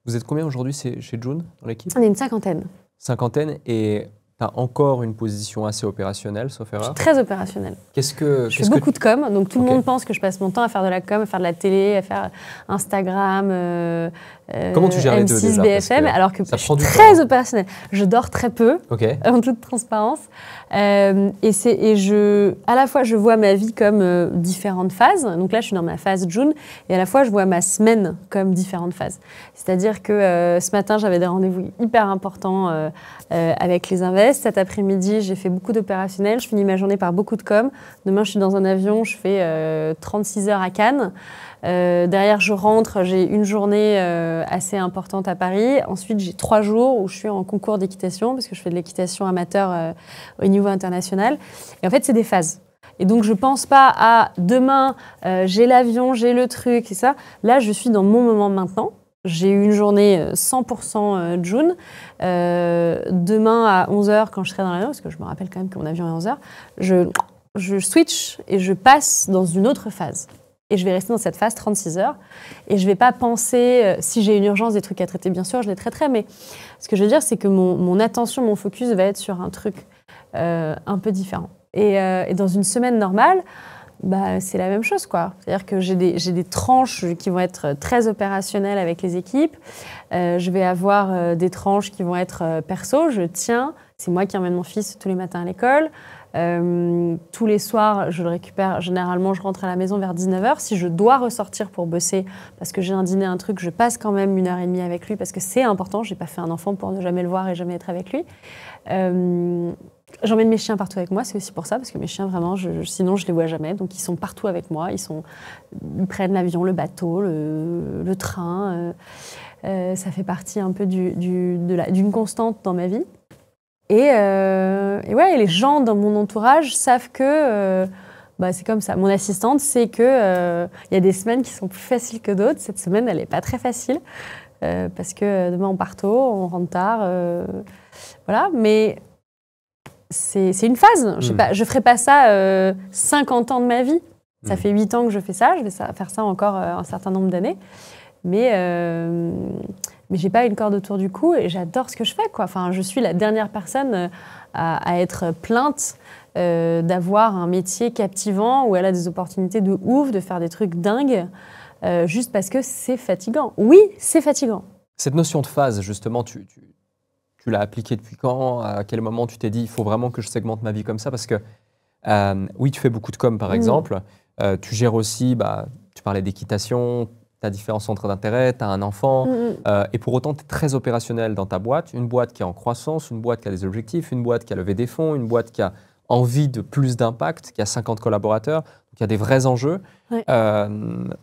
Vous êtes combien aujourd'hui chez June dans l'équipe? On est une cinquantaine. Cinquantaine, et tu as encore une position assez opérationnelle, sauf erreur? Je suis très opérationnelle. Je fais beaucoup de com, donc tout le monde pense que je passe mon temps à faire de la com, à faire de la télé, à faire Instagram, Comment tu gères les deux M6, déjà, BFM, alors que je suis du très temps. opérationnelle. Je dors très peu, en toute transparence. À la fois, je vois ma vie comme différentes phases. Donc là, je suis dans ma phase June, et à la fois, je vois ma semaine comme différentes phases. C'est-à-dire que ce matin, j'avais des rendez-vous hyper importants avec les invests. Cet après-midi, j'ai fait beaucoup d'opérationnels. Je finis ma journée par beaucoup de com. Demain, je suis dans un avion, je fais 36 heures à Cannes. Derrière, je rentre, j'ai une journée assez importante à Paris. Ensuite, j'ai 3 jours où je suis en concours d'équitation parce que je fais de l'équitation amateur au niveau international. Et en fait, c'est des phases. Et donc, je ne pense pas à demain, j'ai l'avion, j'ai le truc et ça. Là, je suis dans mon moment maintenant. J'ai eu une journée 100% June. Demain à 11h, quand je serai dans l'avion, parce que je me rappelle quand même que mon avion est à 11h, je switch et je passe dans une autre phase. Et je vais rester dans cette phase 36 heures. Et je ne vais pas penser, si j'ai une urgence, des trucs à traiter, bien sûr, je les traiterai. Mais ce que je veux dire, c'est que mon attention, mon focus va être sur un truc un peu différent. Et dans une semaine normale, c'est la même chose, quoi. C'est-à-dire que j'ai des tranches qui vont être très opérationnelles avec les équipes. Je vais avoir des tranches qui vont être perso. Je tiens. C'est moi qui emmène mon fils tous les matins à l'école. Tous les soirs, je le récupère. Généralement, je rentre à la maison vers 19h. Si je dois ressortir pour bosser, parce que j'ai un dîner, un truc, je passe quand même 1h30 avec lui, parce que c'est important. Je n'ai pas fait un enfant pour ne jamais le voir et jamais être avec lui. J'emmène mes chiens partout avec moi, c'est aussi pour ça, parce que mes chiens, vraiment, sinon je les vois jamais. Donc ils sont partout avec moi, ils prennent l'avion, le bateau, le train. Ça fait partie un peu d'une constante dans ma vie. Et les gens dans mon entourage savent que c'est comme ça. Mon assistante sait que y a des semaines qui sont plus faciles que d'autres. Cette semaine, elle n'est pas très facile, parce que demain on part tôt, on rentre tard. Voilà, mais... C'est une phase. Je ne ferai pas ça 50 ans de ma vie. Ça fait 8 ans que je fais ça. Je vais faire ça encore un certain nombre d'années. Mais je n'ai pas une corde autour du cou et j'adore ce que je fais, quoi. Enfin, je suis la dernière personne à être plainte d'avoir un métier captivant où elle a des opportunités de ouf, de faire des trucs dingues, juste parce que c'est fatigant. Oui, c'est fatigant. Cette notion de phase, justement, tu l'as appliquée depuis quand? À quel moment tu t'es dit, il faut vraiment que je segmente ma vie comme ça? Parce que, oui, tu fais beaucoup de com, par exemple. Tu gères aussi, tu parlais d'équitation, tu as différents centres d'intérêt, tu as un enfant. Et pour autant, tu es très opérationnel dans ta boîte. Une boîte qui est en croissance, une boîte qui a des objectifs, une boîte qui a levé des fonds, une boîte qui a envie de plus d'impact, qui a 50 collaborateurs. Donc, il y a des vrais enjeux. Ouais.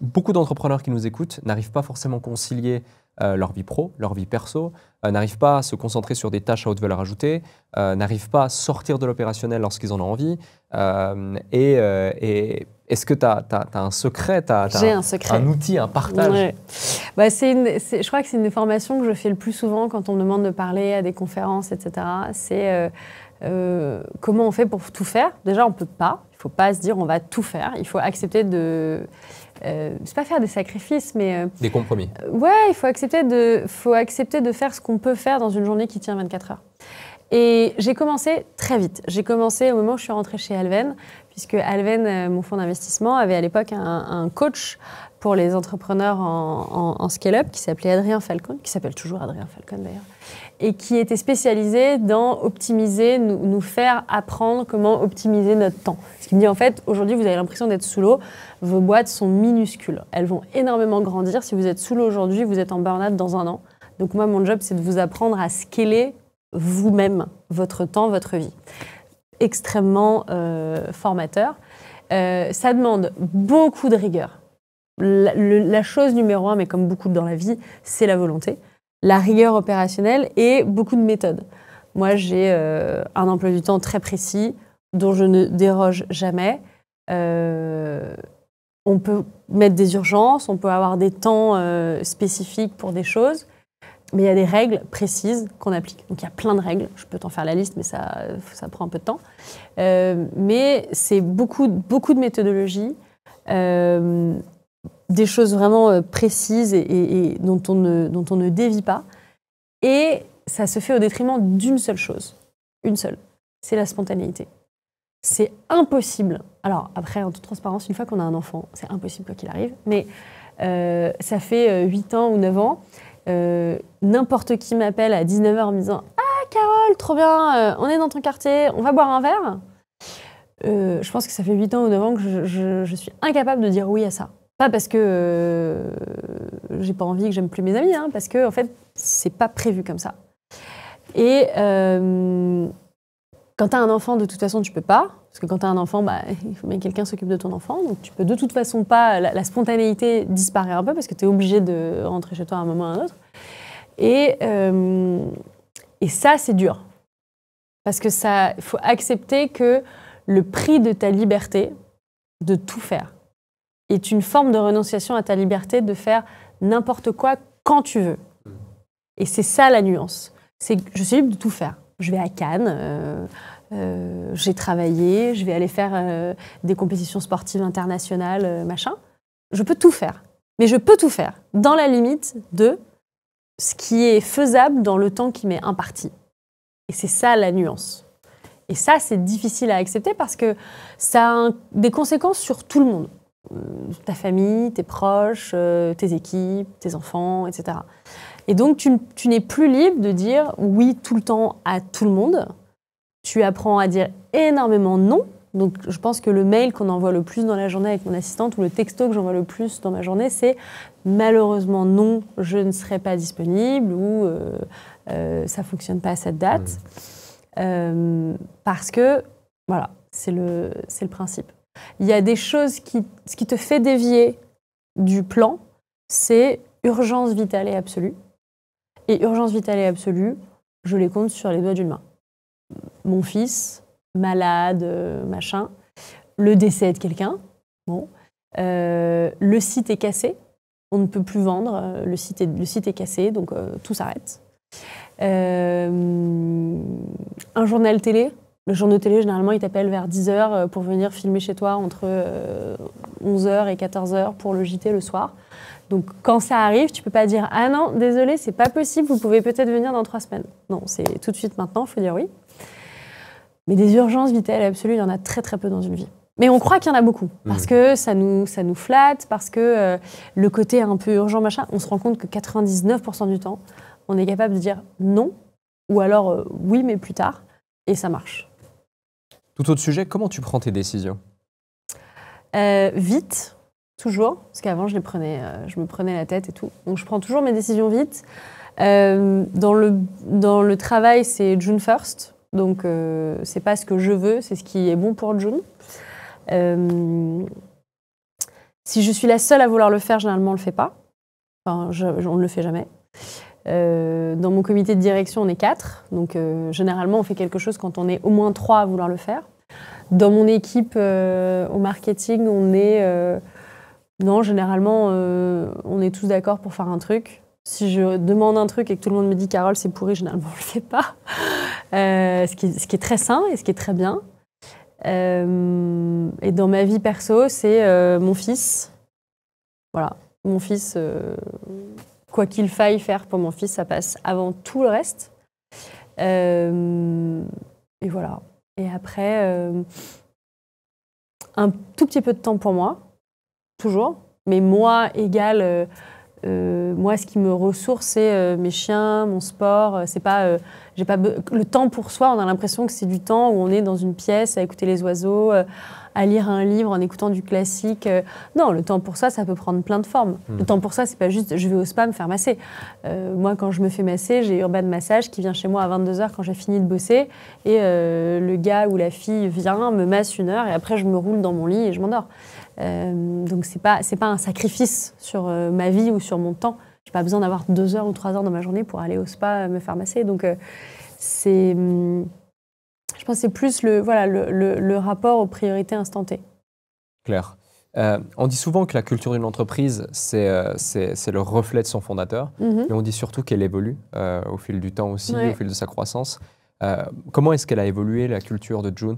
Beaucoup d'entrepreneurs qui nous écoutent n'arrivent pas forcément à concilier leur vie pro, leur vie perso, n'arrivent pas à se concentrer sur des tâches à haute valeur ajoutée, n'arrivent pas à sortir de l'opérationnel lorsqu'ils en ont envie. Et est-ce que tu as un secret? J'ai un secret. Un outil, un partage? Ouais. Je crois que c'est une des formations que je fais le plus souvent quand on me demande de parler à des conférences, etc. C'est comment on fait pour tout faire. Déjà, on ne peut pas. Il ne faut pas se dire on va tout faire. Il faut accepter de... c'est pas faire des sacrifices, mais... des compromis. Il faut accepter de faire ce qu'on peut faire dans une journée qui tient 24 heures. Et j'ai commencé très vite. J'ai commencé au moment où je suis rentrée chez Alven, puisque Alven, mon fonds d'investissement, avait à l'époque un coach pour les entrepreneurs en scale-up qui s'appelait Adrien Falcon, qui s'appelle toujours Adrien Falcon d'ailleurs, et qui était spécialisé dans optimiser, nous faire apprendre comment optimiser notre temps. Ce qui me dit, en fait, aujourd'hui, vous avez l'impression d'être sous l'eau, vos boîtes sont minuscules. Elles vont énormément grandir. Si vous êtes sous l'eau aujourd'hui, vous êtes en burn-out dans 1 an. Donc moi, mon job, c'est de vous apprendre à scaler vous-même votre temps, votre vie. Extrêmement formateur. Ça demande beaucoup de rigueur. La chose numéro 1, mais comme beaucoup dans la vie, c'est la volonté, la rigueur opérationnelle et beaucoup de méthodes. Moi, j'ai un emploi du temps très précis dont je ne déroge jamais. On peut mettre des urgences, on peut avoir des temps spécifiques pour des choses, mais il y a des règles précises qu'on applique. Donc il y a plein de règles, je peux t'en faire la liste, mais ça prend un peu de temps. Mais c'est beaucoup de méthodologie, des choses vraiment précises et dont on ne dévie pas. Et ça se fait au détriment d'une seule chose, une seule, c'est la spontanéité. C'est impossible. Alors après, en toute transparence, une fois qu'on a un enfant, c'est impossible quoi qu'il arrive, mais ça fait 8 ans ou 9 ans, n'importe qui m'appelle à 19h en me disant « Ah Carole, trop bien, on est dans ton quartier, on va boire un verre ?» Je pense que ça fait 8 ans ou 9 ans que je suis incapable de dire oui à ça. Pas parce que j'ai pas envie, que j'aime plus mes amis, hein, parce que en fait, c'est pas prévu comme ça. Et Quand tu as un enfant, de toute façon, tu peux pas. Parce que quand tu as un enfant, il faut bien que quelqu'un s'occupe de ton enfant. Donc, tu peux de toute façon pas. La spontanéité disparaît un peu parce que tu es obligé de rentrer chez toi à un moment ou à un autre. Et ça, c'est dur. Parce que il faut accepter que le prix de ta liberté, de tout faire, est une forme de renonciation à ta liberté de faire n'importe quoi quand tu veux. Et c'est ça la nuance. C'est que je suis libre de tout faire. Je vais à Cannes, j'ai travaillé, je vais aller faire des compétitions sportives internationales, machin. Je peux tout faire. Mais je peux tout faire dans la limite de ce qui est faisable dans le temps qui m'est imparti. Et c'est ça la nuance. Et ça, c'est difficile à accepter parce que ça a des conséquences sur tout le monde. Ta famille, tes proches, tes équipes, tes enfants, etc. Et donc, tu n'es plus libre de dire oui tout le temps à tout le monde. Tu apprends à dire énormément non. Donc, je pense que le mail qu'on envoie le plus dans la journée avec mon assistante ou le texto que j'envoie le plus dans ma journée, c'est malheureusement non, je ne serai pas disponible ou ça ne fonctionne pas à cette date. Parce que, voilà, c'est le principe. Il y a des choses ce qui te fait dévier du plan, c'est urgence vitale et absolue. Et urgence vitale et absolue, je les compte sur les doigts d'une main. Mon fils, malade, machin, le décès de quelqu'un, bon, le site est cassé, on ne peut plus vendre, le site est cassé, donc tout s'arrête. Un journal télé, le journal télé, généralement, il t'appelle vers 10h pour venir filmer chez toi entre 11h et 14h pour le JT le soir. Donc, quand ça arrive, tu peux pas dire « Ah non, désolé, c'est pas possible, vous pouvez peut-être venir dans 3 semaines. » Non, c'est tout de suite maintenant, il faut dire oui. Mais des urgences vitales et absolues, il y en a très très peu dans une vie. Mais on croit qu'il y en a beaucoup, parce que ça nous flatte, parce que le côté un peu urgent, machin, on se rend compte que 99% du temps, on est capable de dire non, ou alors oui, mais plus tard, et ça marche. Tout autre sujet, comment tu prends tes décisions ? Vite, toujours, parce qu'avant je me prenais la tête et tout. Donc je prends toujours mes décisions vite. Dans le travail, c'est June first, donc c'est pas ce que je veux, c'est ce qui est bon pour June. Si je suis la seule à vouloir le faire, généralement on le fait pas. Enfin, on ne le fait jamais. Dans mon comité de direction, on est 4. Donc, généralement, on fait quelque chose quand on est au moins 3 à vouloir le faire. Dans mon équipe au marketing, on est... non, généralement, on est tous d'accord pour faire un truc. Si je demande un truc et que tout le monde me dit « Carole, c'est pourri », généralement, on ne le fait pas. Ce qui est très sain et ce qui est très bien. Et dans ma vie perso, c'est mon fils. Voilà, mon fils... quoi qu'il faille faire pour mon fils, ça passe avant tout le reste. Et voilà. Et après, un tout petit peu de temps pour moi, toujours. Mais moi égale, moi, ce qui me ressource, c'est mes chiens, mon sport. C'est pas, j'ai pas le temps pour soi. On a l'impression que c'est du temps où on est dans une pièce à écouter les oiseaux, à lire un livre en écoutant du classique. Non, le temps pour ça peut prendre plein de formes. Le temps pour ça, c'est pas juste je vais au spa me faire masser. Moi, quand je me fais masser, j'ai Urban Massage qui vient chez moi à 22h quand j'ai fini de bosser. Et le gars ou la fille vient, me masse 1 heure et après, je me roule dans mon lit et je m'endors. Donc, c'est pas un sacrifice sur ma vie ou sur mon temps. J'ai pas besoin d'avoir 2 heures ou 3 heures dans ma journée pour aller au spa me faire masser. Donc, je pense que c'est plus le rapport aux priorités instantées. Claire. On dit souvent que la culture d'une entreprise, c'est le reflet de son fondateur, mais on dit surtout qu'elle évolue au fil du temps aussi, au fil de sa croissance. Comment est-ce qu'elle a évolué, la culture de June ?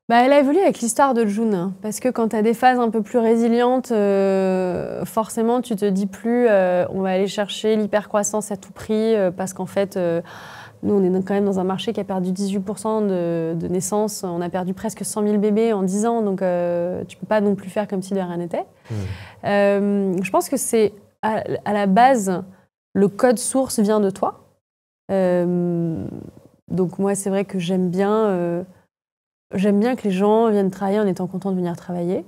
Elle a évolué avec l'histoire de June, parce que quand tu as des phases un peu plus résilientes, forcément, tu te dis plus on va aller chercher l'hypercroissance à tout prix, parce qu'en fait... nous, on est quand même dans un marché qui a perdu 18% de naissances. On a perdu presque 100 000 bébés en 10 ans. Donc, tu ne peux pas non plus faire comme si de rien n'était. Je pense que c'est, à la base, le code source vient de toi. Donc, moi, c'est vrai que j'aime bien que les gens viennent travailler en étant contents de venir travailler.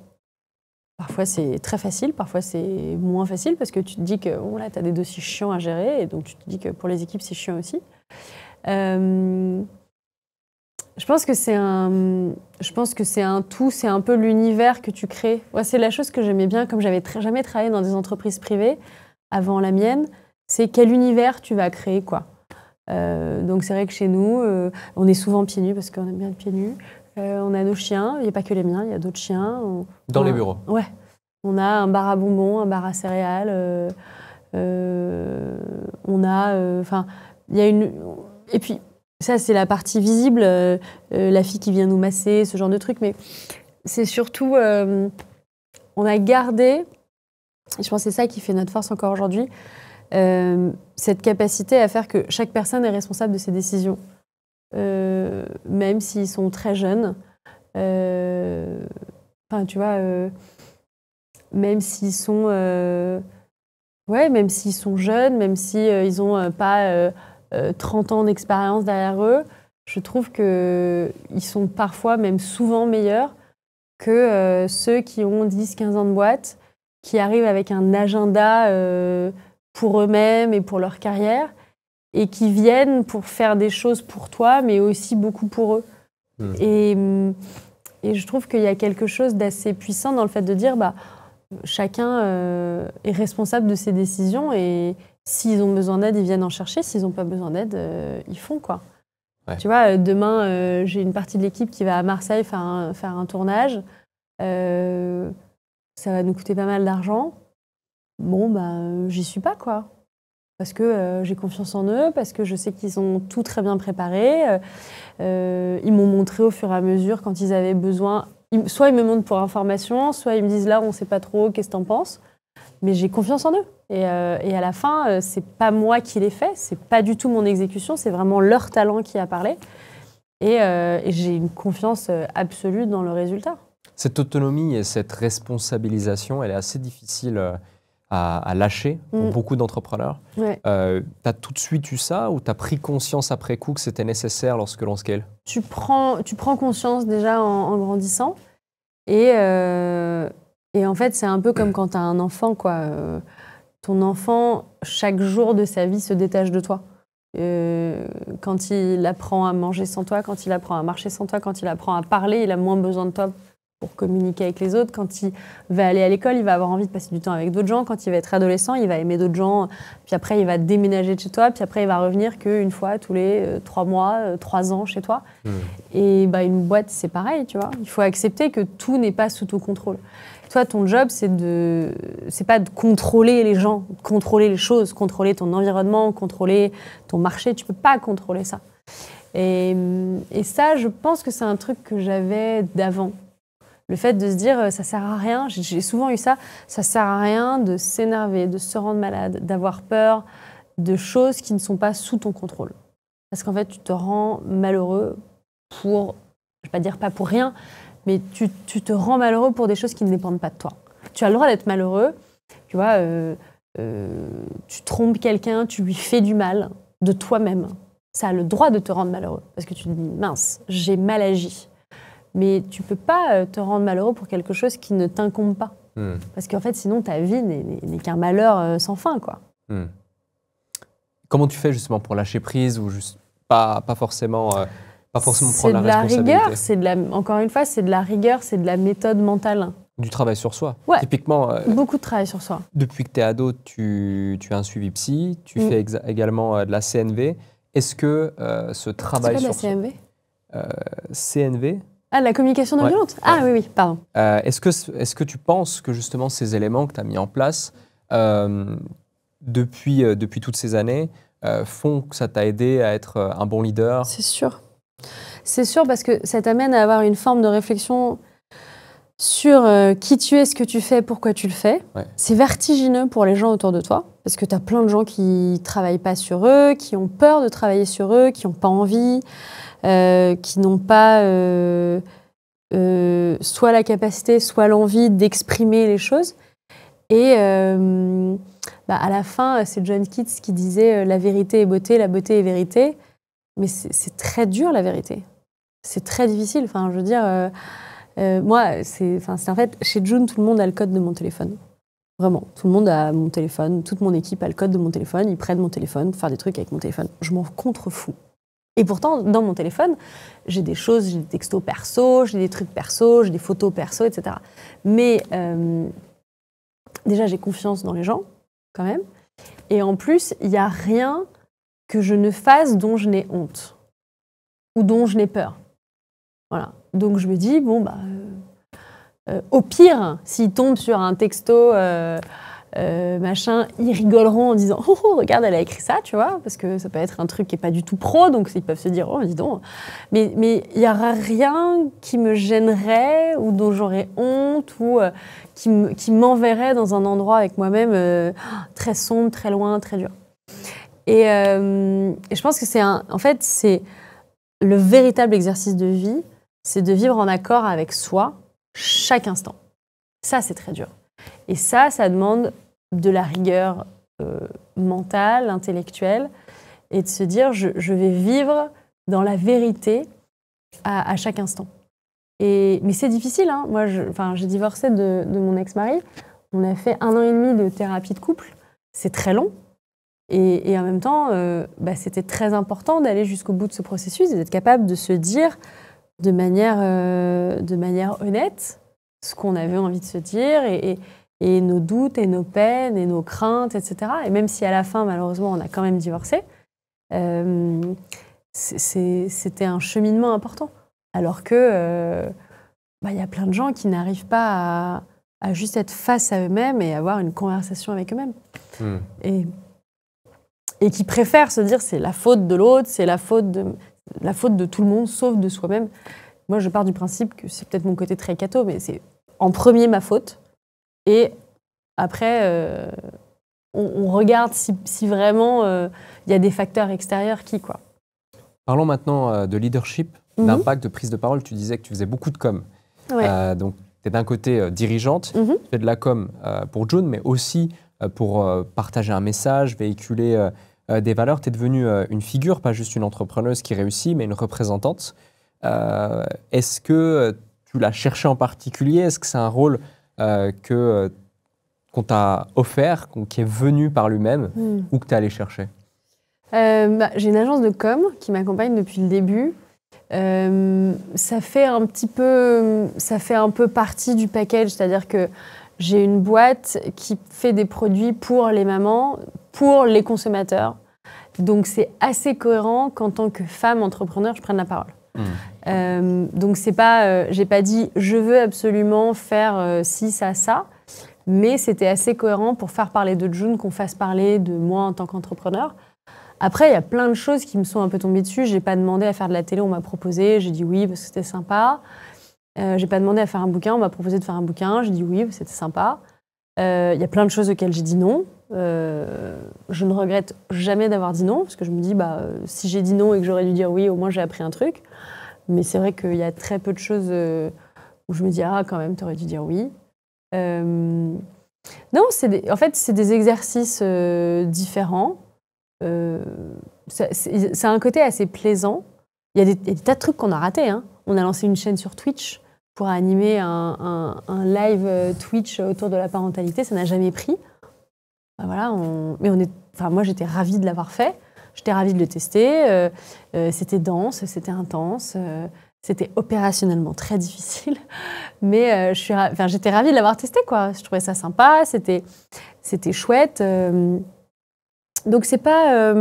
Parfois, c'est très facile. Parfois, c'est moins facile parce que tu te dis que là, tu as des dossiers chiants à gérer. Et donc, tu te dis que pour les équipes, c'est chiant aussi. Je pense que c'est un tout, c'est un peu l'univers que tu crées. Ouais, c'est la chose que j'aimais bien, comme j'avais jamais travaillé dans des entreprises privées avant la mienne, c'est quel univers tu vas créer, quoi. Donc c'est vrai que chez nous, on est souvent pieds nus parce qu'on aime bien être pieds nus. On a nos chiens, il n'y a pas que les miens, il y a d'autres chiens. Dans les bureaux? Ouais. On a un bar à bonbons, un bar à céréales. On a... Enfin, il y a une... Et puis, ça, c'est la partie visible, la fille qui vient nous masser, ce genre de truc. Mais c'est surtout... on a gardé, et je pense que c'est ça qui fait notre force encore aujourd'hui, cette capacité à faire que chaque personne est responsable de ses décisions. Même s'ils sont très jeunes. Enfin, tu vois, même s'ils sont... même s'ils sont jeunes, même s'ils n'ont pas 30 ans d'expérience derrière eux, je trouve qu'ils sont parfois, même souvent meilleurs que ceux qui ont 10-15 ans de boîte, qui arrivent avec un agenda pour eux-mêmes et pour leur carrière, et qui viennent pour faire des choses pour toi, mais aussi beaucoup pour eux. Et je trouve qu'il y a quelque chose d'assez puissant dans le fait de dire chacun est responsable de ses décisions, et s'ils ont besoin d'aide, ils viennent en chercher. S'ils n'ont pas besoin d'aide, ils font, quoi. Ouais. Tu vois, demain, j'ai une partie de l'équipe qui va à Marseille faire un tournage. Ça va nous coûter pas mal d'argent. Bon, j'y suis pas, quoi. Parce que j'ai confiance en eux, parce que je sais qu'ils ont tout très bien préparé. Ils m'ont montré au fur et à mesure quand ils avaient besoin. Soit ils me montrent pour information, soit ils me disent là, on ne sait pas trop, qu'est-ce que t'en penses. Mais j'ai confiance en eux. Et à la fin, c'est pas moi qui l'ai fait, c'est pas du tout mon exécution, c'est vraiment leur talent qui a parlé. Et j'ai une confiance absolue dans le résultat. Cette autonomie et cette responsabilisation, elle est assez difficile à lâcher pour beaucoup d'entrepreneurs. Ouais. Tu as tout de suite eu ça, ou tu as pris conscience après coup que c'était nécessaire lorsque l'on scale? Tu prends conscience déjà en grandissant. Et en fait, c'est un peu comme quand tu as un enfant, quoi. Ton enfant, chaque jour de sa vie, se détache de toi. Quand il apprend à manger sans toi, quand il apprend à marcher sans toi, quand il apprend à parler, il a moins besoin de toi pour communiquer avec les autres. Quand il va aller à l'école, il va avoir envie de passer du temps avec d'autres gens. Quand il va être adolescent, il va aimer d'autres gens. Puis après, il va déménager de chez toi. Puis après, il va revenir qu'une fois tous les 3 mois, 3 ans chez toi. Et une boîte, c'est pareil, tu vois. Il faut accepter que tout n'est pas sous ton contrôle. Toi, ton job, c'est pas de contrôler les gens, de contrôler les choses, contrôler ton environnement, contrôler ton marché. Tu peux pas contrôler ça. Et ça, je pense que c'est un truc que j'avais d'avant. Le fait de se dire, ça sert à rien, j'ai souvent eu ça, ça sert à rien de s'énerver, de se rendre malade, d'avoir peur de choses qui ne sont pas sous ton contrôle. Parce qu'en fait, tu te rends malheureux pour, je ne vais pas dire pas pour rien, mais tu te rends malheureux pour des choses qui ne dépendent pas de toi. Tu as le droit d'être malheureux, tu vois, tu trompes quelqu'un, tu lui fais du mal de toi-même. Ça a le droit de te rendre malheureux, parce que tu te dis, mince, j'ai mal agi. Mais tu ne peux pas te rendre malheureux pour quelque chose qui ne t'incombe pas. Parce qu'en fait, sinon, ta vie n'est qu'un malheur sans fin, quoi. Comment tu fais justement pour lâcher prise, ou juste pas forcément prendre la responsabilité? Encore une fois, c'est de la rigueur, c'est de la méthode mentale. Du travail sur soi. Ouais, typiquement, beaucoup de travail sur soi. Depuis que tu es ado, tu as un suivi psy, tu fais également de la CNV. Est-ce que ce travail sur soi... C'est quoi la CNV? Ah, la communication non violente. Ah oui, pardon. Est-ce que tu penses que justement ces éléments que tu as mis en place depuis toutes ces années font que ça t'a aidé à être un bon leader? C'est sûr. C'est sûr, parce que ça t'amène à avoir une forme de réflexion sur qui tu es, ce que tu fais, pourquoi tu le fais. Ouais. C'est vertigineux pour les gens autour de toi, parce que tu as plein de gens qui ne travaillent pas sur eux, qui ont peur de travailler sur eux, qui n'ont pas envie, qui n'ont pas soit la capacité, soit l'envie d'exprimer les choses. Et à la fin, c'est John Keats qui disait « La vérité est beauté, la beauté est vérité ». Mais c'est très dur, la vérité. C'est très difficile. Enfin, je veux dire, moi, c'est en fait, chez June, tout le monde a le code de mon téléphone. Vraiment, tout le monde a mon téléphone, toute mon équipe a le code de mon téléphone, ils prennent mon téléphone pour faire des trucs avec mon téléphone. Je m'en contrefous. Et pourtant, dans mon téléphone, j'ai des choses, j'ai des textos perso, j'ai des trucs perso, j'ai des photos perso, etc. Mais déjà, j'ai confiance dans les gens, quand même. Et en plus, il n'y a rien que je ne fasse dont je n'ai honte ou dont je n'ai peur. Voilà. Donc je me dis, bon, bah, au pire, s'ils tombent sur un texto, machin, ils rigoleront en disant, oh, regarde, elle a écrit ça, tu vois, parce que ça peut être un truc qui n'est pas du tout pro, donc ils peuvent se dire, oh, dis donc. Mais il n'y aura rien qui me gênerait ou dont j'aurais honte ou qui m'enverrait dans un endroit avec moi-même très sombre, très loin, très dur. Et je pense que en fait, c'est le véritable exercice de vie, c'est de vivre en accord avec soi chaque instant. Ça, c'est très dur. Et ça demande de la rigueur mentale, intellectuelle, et de se dire, je vais vivre dans la vérité à chaque instant. Mais c'est difficile, hein. Moi, j'ai divorcé de mon ex-mari. On a fait 1 an et demi de thérapie de couple. C'est très long. Et en même temps, c'était très important d'aller jusqu'au bout de ce processus et d'être capable de se dire de manière honnête ce qu'on avait envie de se dire et nos doutes et nos peines et nos craintes, etc. Et même si à la fin, malheureusement, on a quand même divorcé, c'était un cheminement important. Alors que y a plein de gens qui n'arrivent pas à juste être face à eux-mêmes et avoir une conversation avec eux-mêmes. Et qui préfèrent se dire c'est la faute de l'autre, c'est la faute de tout le monde, sauf de soi-même. Moi, je pars du principe que c'est peut-être mon côté très catho, mais c'est en premier ma faute. Et après, on regarde si vraiment il y a des facteurs extérieurs quoi. Parlons maintenant de leadership, d'impact, de prise de parole. Tu disais que tu faisais beaucoup de com. Ouais. Donc, tu es d'un côté dirigeante, tu fais de la com pour June, mais aussi pour partager un message, véhiculer des valeurs. Tu es devenue une figure, pas juste une entrepreneuse qui réussit, mais une représentante. Est-ce que tu l'as cherché en particulier? Est-ce que c'est un rôle qu'on t'a offert, qui est venu par lui-même, ou que tu es allé chercher? J'ai une agence de com qui m'accompagne depuis le début. Ça fait un peu partie du package, c'est-à-dire que j'ai une boîte qui fait des produits pour les mamans, pour les consommateurs. Donc c'est assez cohérent qu'en tant que femme entrepreneur, je prenne la parole. Donc c'est pas, j'ai pas dit je veux absolument faire ci, ça, mais c'était assez cohérent pour faire parler de June, qu'on fasse parler de moi en tant qu'entrepreneur. Après, il y a plein de choses qui me sont un peu tombées dessus. J'ai pas demandé à faire de la télé, on m'a proposé, j'ai dit oui parce que c'était sympa. J'ai pas demandé à faire un bouquin, on m'a proposé de faire un bouquin, j'ai dit oui, c'était sympa. Il y a plein de choses auxquelles j'ai dit non. Je ne regrette jamais d'avoir dit non, parce que je me dis, si j'ai dit non et que j'aurais dû dire oui, au moins j'ai appris un truc. Mais c'est vrai qu'il y a très peu de choses où je me dis, quand même, t'aurais dû dire oui. Non, en fait, c'est des exercices différents. C'est un côté assez plaisant. Il y a des tas de trucs qu'on a ratés. Hein. On a lancé une chaîne sur Twitch pour animer un live Twitch autour de la parentalité. Ça n'a jamais pris. Voilà, moi, j'étais ravie de l'avoir fait. J'étais ravie de le tester. C'était dense, c'était intense. C'était opérationnellement très difficile. Mais j'étais ravie de l'avoir testé, quoi. Je trouvais ça sympa. C'était chouette. Donc, c'est pas...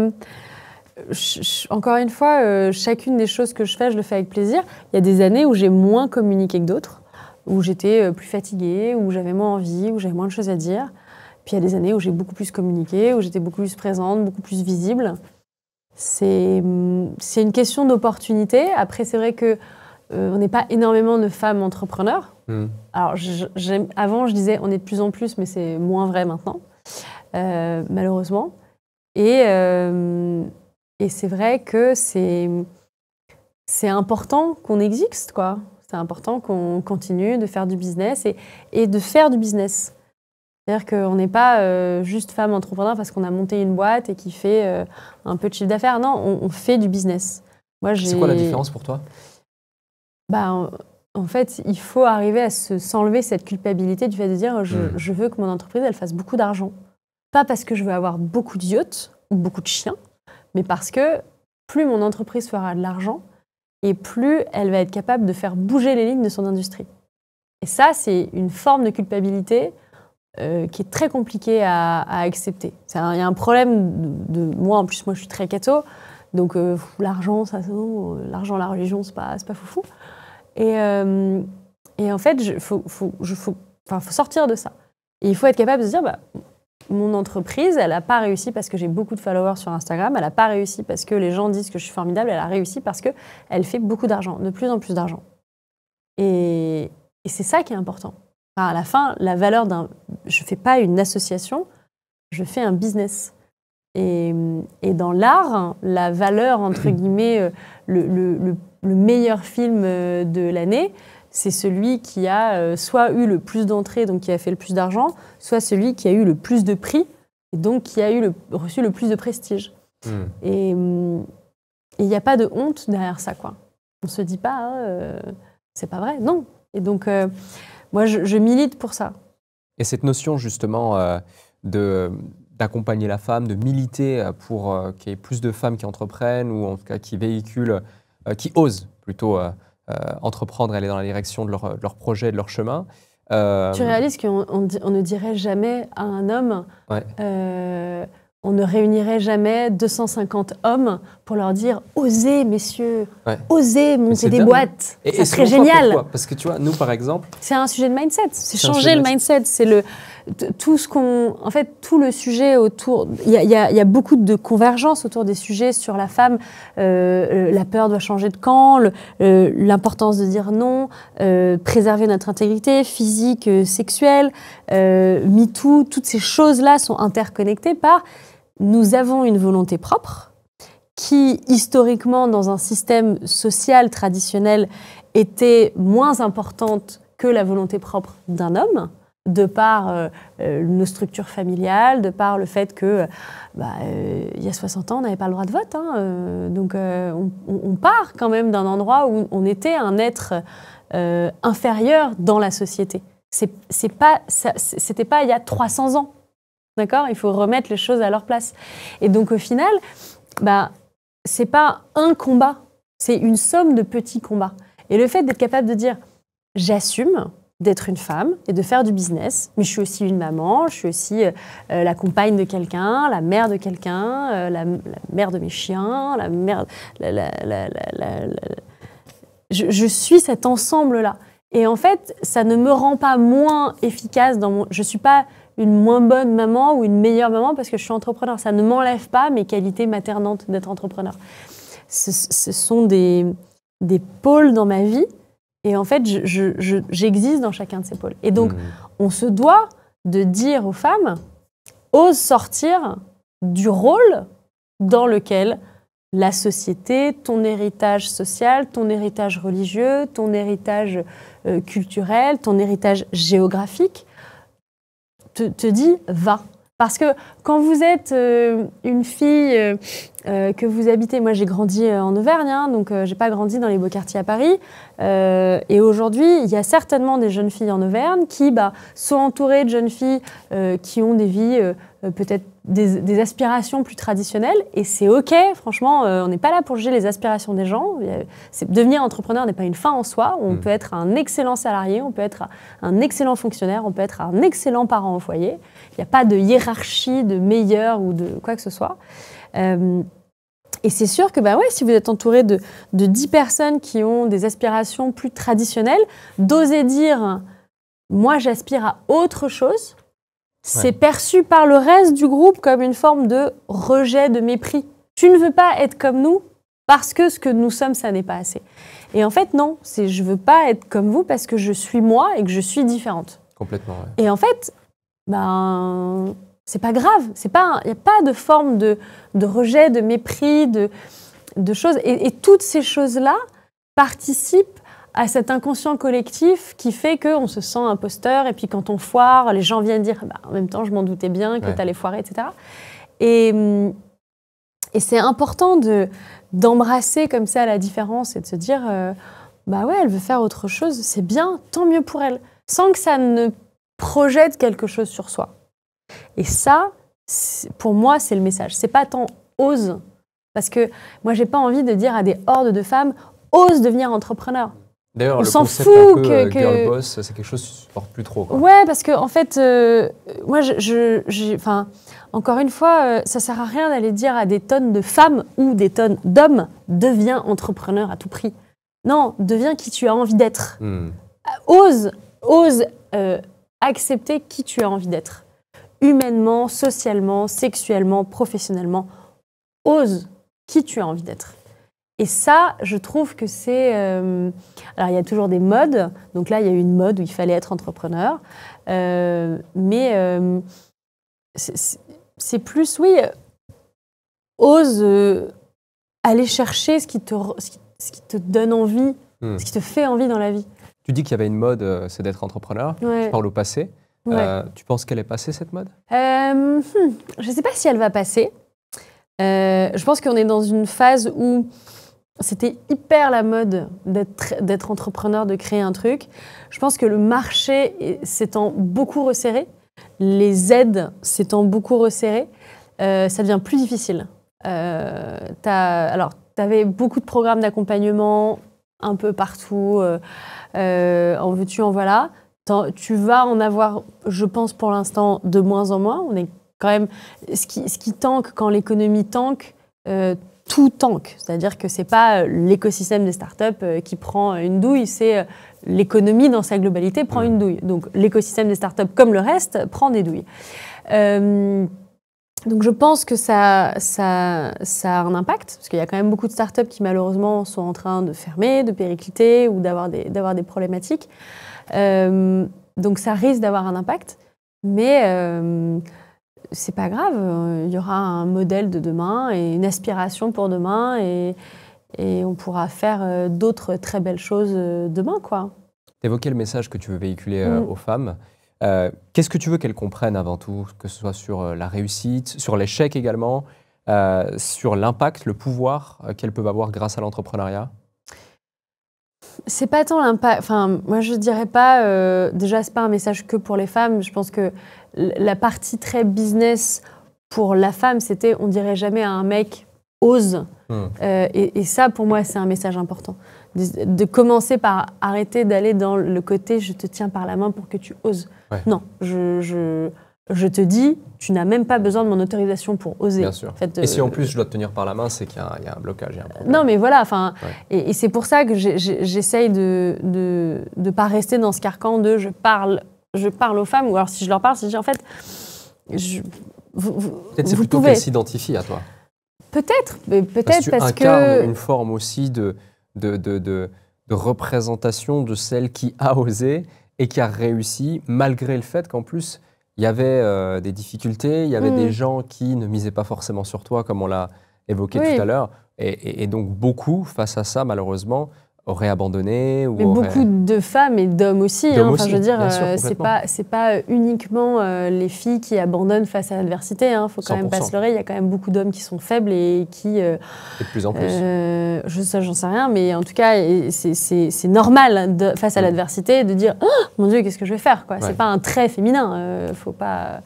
encore une fois, chacune des choses que je fais, je le fais avec plaisir. Il y a des années où j'ai moins communiqué que d'autres, où j'étais plus fatiguée, où j'avais moins envie, où j'avais moins de choses à dire. Puis il y a des années où j'ai beaucoup plus communiqué, où j'étais beaucoup plus présente, beaucoup plus visible. C'est une question d'opportunité. Après, c'est vrai qu'on n'est pas énormément de femmes entrepreneurs. Alors, avant, je disais on est de plus en plus, mais c'est moins vrai maintenant, malheureusement. Et c'est vrai que c'est important qu'on existe, quoi. C'est important qu'on continue de faire du business et de faire du business. C'est-à-dire qu'on n'est pas juste femme entrepreneur parce qu'on a monté une boîte et qui fait un peu de chiffre d'affaires. Non, on fait du business. C'est quoi la différence pour toi? En fait, il faut arriver à s'enlever cette culpabilité du fait de dire je veux que mon entreprise elle fasse beaucoup d'argent. Pas parce que je veux avoir beaucoup de yachts ou beaucoup de chiens, mais parce que plus mon entreprise fera de l'argent et plus elle va être capable de faire bouger les lignes de son industrie. Et ça, c'est une forme de culpabilité qui est très compliquée à accepter. Il y a un problème de moi, en plus, moi je suis très catho, donc l'argent, l'argent, la religion, c'est pas foufou. Et en fait, il faut sortir de ça. Et il faut être capable de se dire, mon entreprise, elle n'a pas réussi parce que j'ai beaucoup de followers sur Instagram, elle n'a pas réussi parce que les gens disent que je suis formidable, elle a réussi parce qu'elle fait beaucoup d'argent, de plus en plus d'argent. Et c'est ça qui est important. Enfin, à la fin, la valeur je ne fais pas une association, je fais un business. Et dans l'art, la valeur, entre guillemets, le meilleur film de l'année, c'est celui qui a soit eu le plus d'entrées, donc qui a fait le plus d'argent, soit celui qui a eu le plus de prix, et donc qui a reçu le plus de prestige. Et il n'y a pas de honte derrière ça, quoi. On ne se dit pas, c'est pas vrai, non. Et donc, moi, je milite pour ça. Et cette notion, justement, d'accompagner la femme, de militer pour qu'il y ait plus de femmes qui entreprennent, ou en tout cas qui véhiculent, qui osent plutôt entreprendre, aller dans la direction de leur projet, de leur chemin. Tu réalises qu'on ne dirait jamais à un homme, on ne réunirait jamais 250 hommes pour leur dire « Osez, messieurs, osez monter des boîtes, ça serait génial !» Pourquoi ? Parce que tu vois, nous par exemple… C'est un sujet de mindset, c'est changer le mindset, c'est tout le sujet autour… Il y a beaucoup de convergence autour des sujets sur la femme. La peur doit changer de camp, l'importance de dire non, préserver notre intégrité physique, sexuelle, MeToo, toutes ces choses-là sont interconnectées par… Nous avons une volonté propre qui, historiquement, dans un système social traditionnel, était moins importante que la volonté propre d'un homme, de par nos structures familiales, de par le fait que, il y a 60 ans, on n'avait pas le droit de vote. Donc, on part quand même d'un endroit où on était un être inférieur dans la société. C'était pas il y a 300 ans. D'accord ? Il faut remettre les choses à leur place. Et donc, au final, c'est pas un combat, c'est une somme de petits combats. Et le fait d'être capable de dire « j'assume d'être une femme et de faire du business, mais je suis aussi une maman, je suis aussi la compagne de quelqu'un, la mère de quelqu'un, la mère de mes chiens, la mère… Je suis cet ensemble-là. Et en fait, ça ne me rend pas moins efficace je suis pas une moins bonne maman ou une meilleure maman parce que je suis entrepreneur. Ça ne m'enlève pas mes qualités maternantes d'être entrepreneur. Ce sont des pôles dans ma vie et en fait, j'existe dans chacun de ces pôles. Et donc, on se doit de dire aux femmes, ose sortir du rôle dans lequel la société, ton héritage social, ton héritage religieux, ton héritage culturel, ton héritage géographique, te dit « va ». Parce que quand vous êtes une fille que vous habitez… Moi, j'ai grandi en Auvergne, donc je n'ai pas grandi dans les beaux quartiers à Paris. Et aujourd'hui, il y a certainement des jeunes filles en Auvergne qui sont entourées de jeunes filles qui ont des vies peut-être des aspirations plus traditionnelles. Et c'est OK, franchement, on n'est pas là pour juger les aspirations des gens. Devenir entrepreneur n'est pas une fin en soi. On peut être un excellent salarié, on peut être un excellent fonctionnaire, on peut être un excellent parent au foyer. Il n'y a pas de hiérarchie de meilleur ou de quoi que ce soit. Et c'est sûr que si vous êtes entouré de 10 personnes qui ont des aspirations plus traditionnelles, d'oser dire « moi, j'aspire à autre chose », c'est perçu par le reste du groupe comme une forme de rejet, de mépris. Tu ne veux pas être comme nous parce que ce que nous sommes, ça n'est pas assez. Et en fait, non, je ne veux pas être comme vous parce que je suis moi et que je suis différente. Complètement, ouais. Et en fait, c'est pas grave. Il n'y a pas de forme de rejet, de mépris, de choses. Et toutes ces choses-là participent à cet inconscient collectif qui fait qu'on se sent imposteur. Et puis quand on foire, les gens viennent dire en même temps, je m'en doutais bien que tu allais foirer, etc. Et c'est important d'embrasser comme ça la différence et de se dire elle veut faire autre chose, c'est bien, tant mieux pour elle. Sans que ça ne projette quelque chose sur soi. Et ça, pour moi, c'est le message. C'est pas tant ose, Parce que moi, j'ai pas envie de dire à des hordes de femmes « ose devenir entrepreneur ». D'ailleurs, On le s'en concept fout un peu que- girl boss, c'est quelque chose que tu supportes plus trop. Quoi. Ouais, parce que en fait, moi, enfin, encore une fois, ça sert à rien d'aller dire à des tonnes de femmes ou des tonnes d'hommes « deviens entrepreneur à tout prix ». Non, deviens qui tu as envie d'être. Ose accepter qui tu as envie d'être. Humainement, socialement, sexuellement, professionnellement. Ose qui tu as envie d'être. Et ça, je trouve que c'est... alors, il y a toujours des modes. Donc là, il y a eu une mode où il fallait être entrepreneur. Mais c'est plus, oui, ose aller chercher ce qui te donne envie, ce qui te fait envie dans la vie. Tu dis qu'il y avait une mode, c'est d'être entrepreneur. Ouais. Tu parles au passé. Ouais. Tu penses qu'elle est passée, cette mode? Je ne sais pas si elle va passer. Je pense qu'on est dans une phase où c'était hyper la mode d'être entrepreneur, de créer un truc. Je pense que le marché s'étant beaucoup resserré, les aides s'étant beaucoup resserrées, ça devient plus difficile. Alors, tu avais beaucoup de programmes d'accompagnement un peu partout, en veux-tu, en voilà. Tu vas en avoir, je pense pour l'instant, de moins en moins. On est quand même, ce qui tank quand l'économie tank, tout tank. C'est-à-dire que c'est pas l'écosystème des startups qui prend une douille, c'est l'économie dans sa globalité prend une douille. Donc l'écosystème des startups, comme le reste, prend des douilles. Donc je pense que ça a un impact, parce qu'il y a quand même beaucoup de startups qui malheureusement sont en train de fermer, de péricliter ou d'avoir des problématiques. Donc ça risque d'avoir un impact, mais c'est pas grave. Il y aura un modèle de demain et une aspiration pour demain, et on pourra faire d'autres très belles choses demain, quoi. Tu évoquais le message que tu veux véhiculer aux femmes. Qu'est-ce que tu veux qu'elles comprennent avant tout, que ce soit sur la réussite, sur l'échec également, sur l'impact, le pouvoir qu'elles peuvent avoir grâce à l'entrepreneuriat? C'est pas tant l'impact. Enfin, moi, je dirais pas. Déjà, c'est pas un message que pour les femmes. Je pense que la partie très business pour la femme, c'était on dirait jamais à un mec ose. Et ça, pour moi, c'est un message important. De commencer par arrêter d'aller dans le côté je te tiens par la main pour que tu oses. Ouais. Non, je te dis, tu n'as même pas besoin de mon autorisation pour oser. Bien sûr. En fait, et si en plus je dois te tenir par la main, c'est qu'il y a un blocage, il y a un problème. Non, mais voilà. Enfin, et c'est pour ça que j'essaye de pas rester dans ce carcan de je parle aux femmes, ou alors si je leur parle, si je dis en fait, peut-être c'est vous plutôt pouvez. qu'elles s'identifient à toi. Peut-être parce que tu incarnes une forme aussi de représentation de celle qui a osé et qui a réussi, malgré le fait qu'en plus, il y avait des difficultés, il y avait des gens qui ne misaient pas forcément sur toi, comme on l'a évoqué tout à l'heure. Et donc, beaucoup, face à ça, malheureusement, auraient abandonné. Mais beaucoup de femmes et d'hommes aussi. Enfin, je veux dire, c'est pas uniquement les filles qui abandonnent face à l'adversité. Il faut quand même pas se leurrer. Il y a quand même beaucoup d'hommes qui sont faibles et qui... et de plus en plus. J'en sais rien, mais en tout cas, c'est normal face à l'adversité de dire oh, « Mon Dieu, qu'est-ce que je vais faire ?» C'est pas un trait féminin. Faut pas...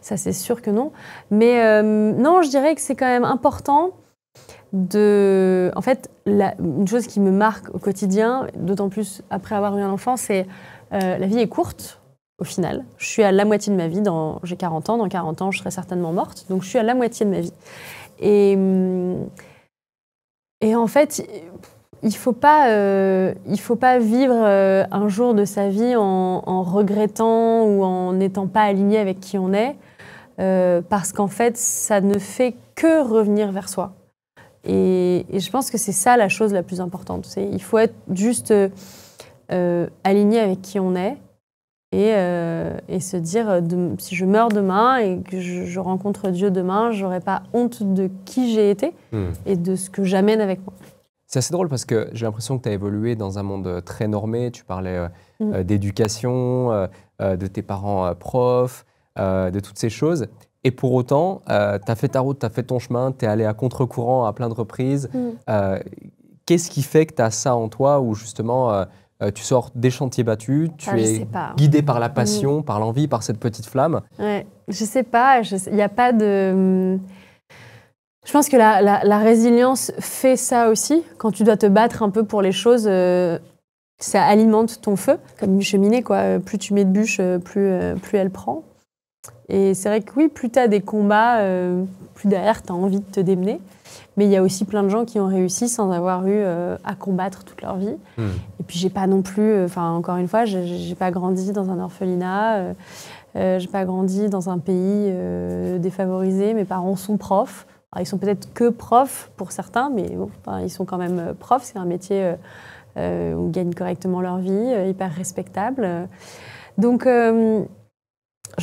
Ça, c'est sûr que non. Mais non, je dirais que c'est quand même important en fait, une chose qui me marque au quotidien, d'autant plus après avoir eu un enfant, c'est la vie est courte, au final. Je suis à la moitié de ma vie. J'ai 40 ans. Dans 40 ans, je serai certainement morte. Donc, je suis à la moitié de ma vie. Et en fait, il faut pas vivre un jour de sa vie en regrettant ou en n'étant pas aligné avec qui on est, parce qu'en fait, ça ne fait que revenir vers soi. Et je pense que c'est ça la chose la plus importante. Il faut être juste aligné avec qui on est et se dire si je meurs demain et que je rencontre Dieu demain, je n'aurai pas honte de qui j'ai été et de ce que j'amène avec moi. C'est assez drôle parce que j'ai l'impression que tu as évolué dans un monde très normé. Tu parlais d'éducation, de tes parents profs, de toutes ces choses. Et pour autant, tu as fait ta route, tu as fait ton chemin, tu es allé à contre-courant à plein de reprises. Qu'est-ce qui fait que tu as ça en toi où justement tu sors des chantiers battus, tu es guidé par la passion, par l'envie, par cette petite flamme? Ouais, je sais pas, il n'y a pas de... Je pense que la résilience fait ça aussi. Quand tu dois te battre un peu pour les choses, ça alimente ton feu, comme une cheminée, quoi. Plus tu mets de bûches, plus elle prend. Et c'est vrai que oui, plus tu as des combats, plus derrière tu as envie de te démener. Mais il y a aussi plein de gens qui ont réussi sans avoir eu à combattre toute leur vie. Et puis j'ai pas non plus, encore une fois, j'ai pas grandi dans un orphelinat, j'ai pas grandi dans un pays défavorisé. Mes parents sont profs. Alors, ils sont peut-être que profs pour certains, mais bon, ils sont quand même profs. C'est un métier où ils gagnent correctement leur vie, hyper respectable. Donc, je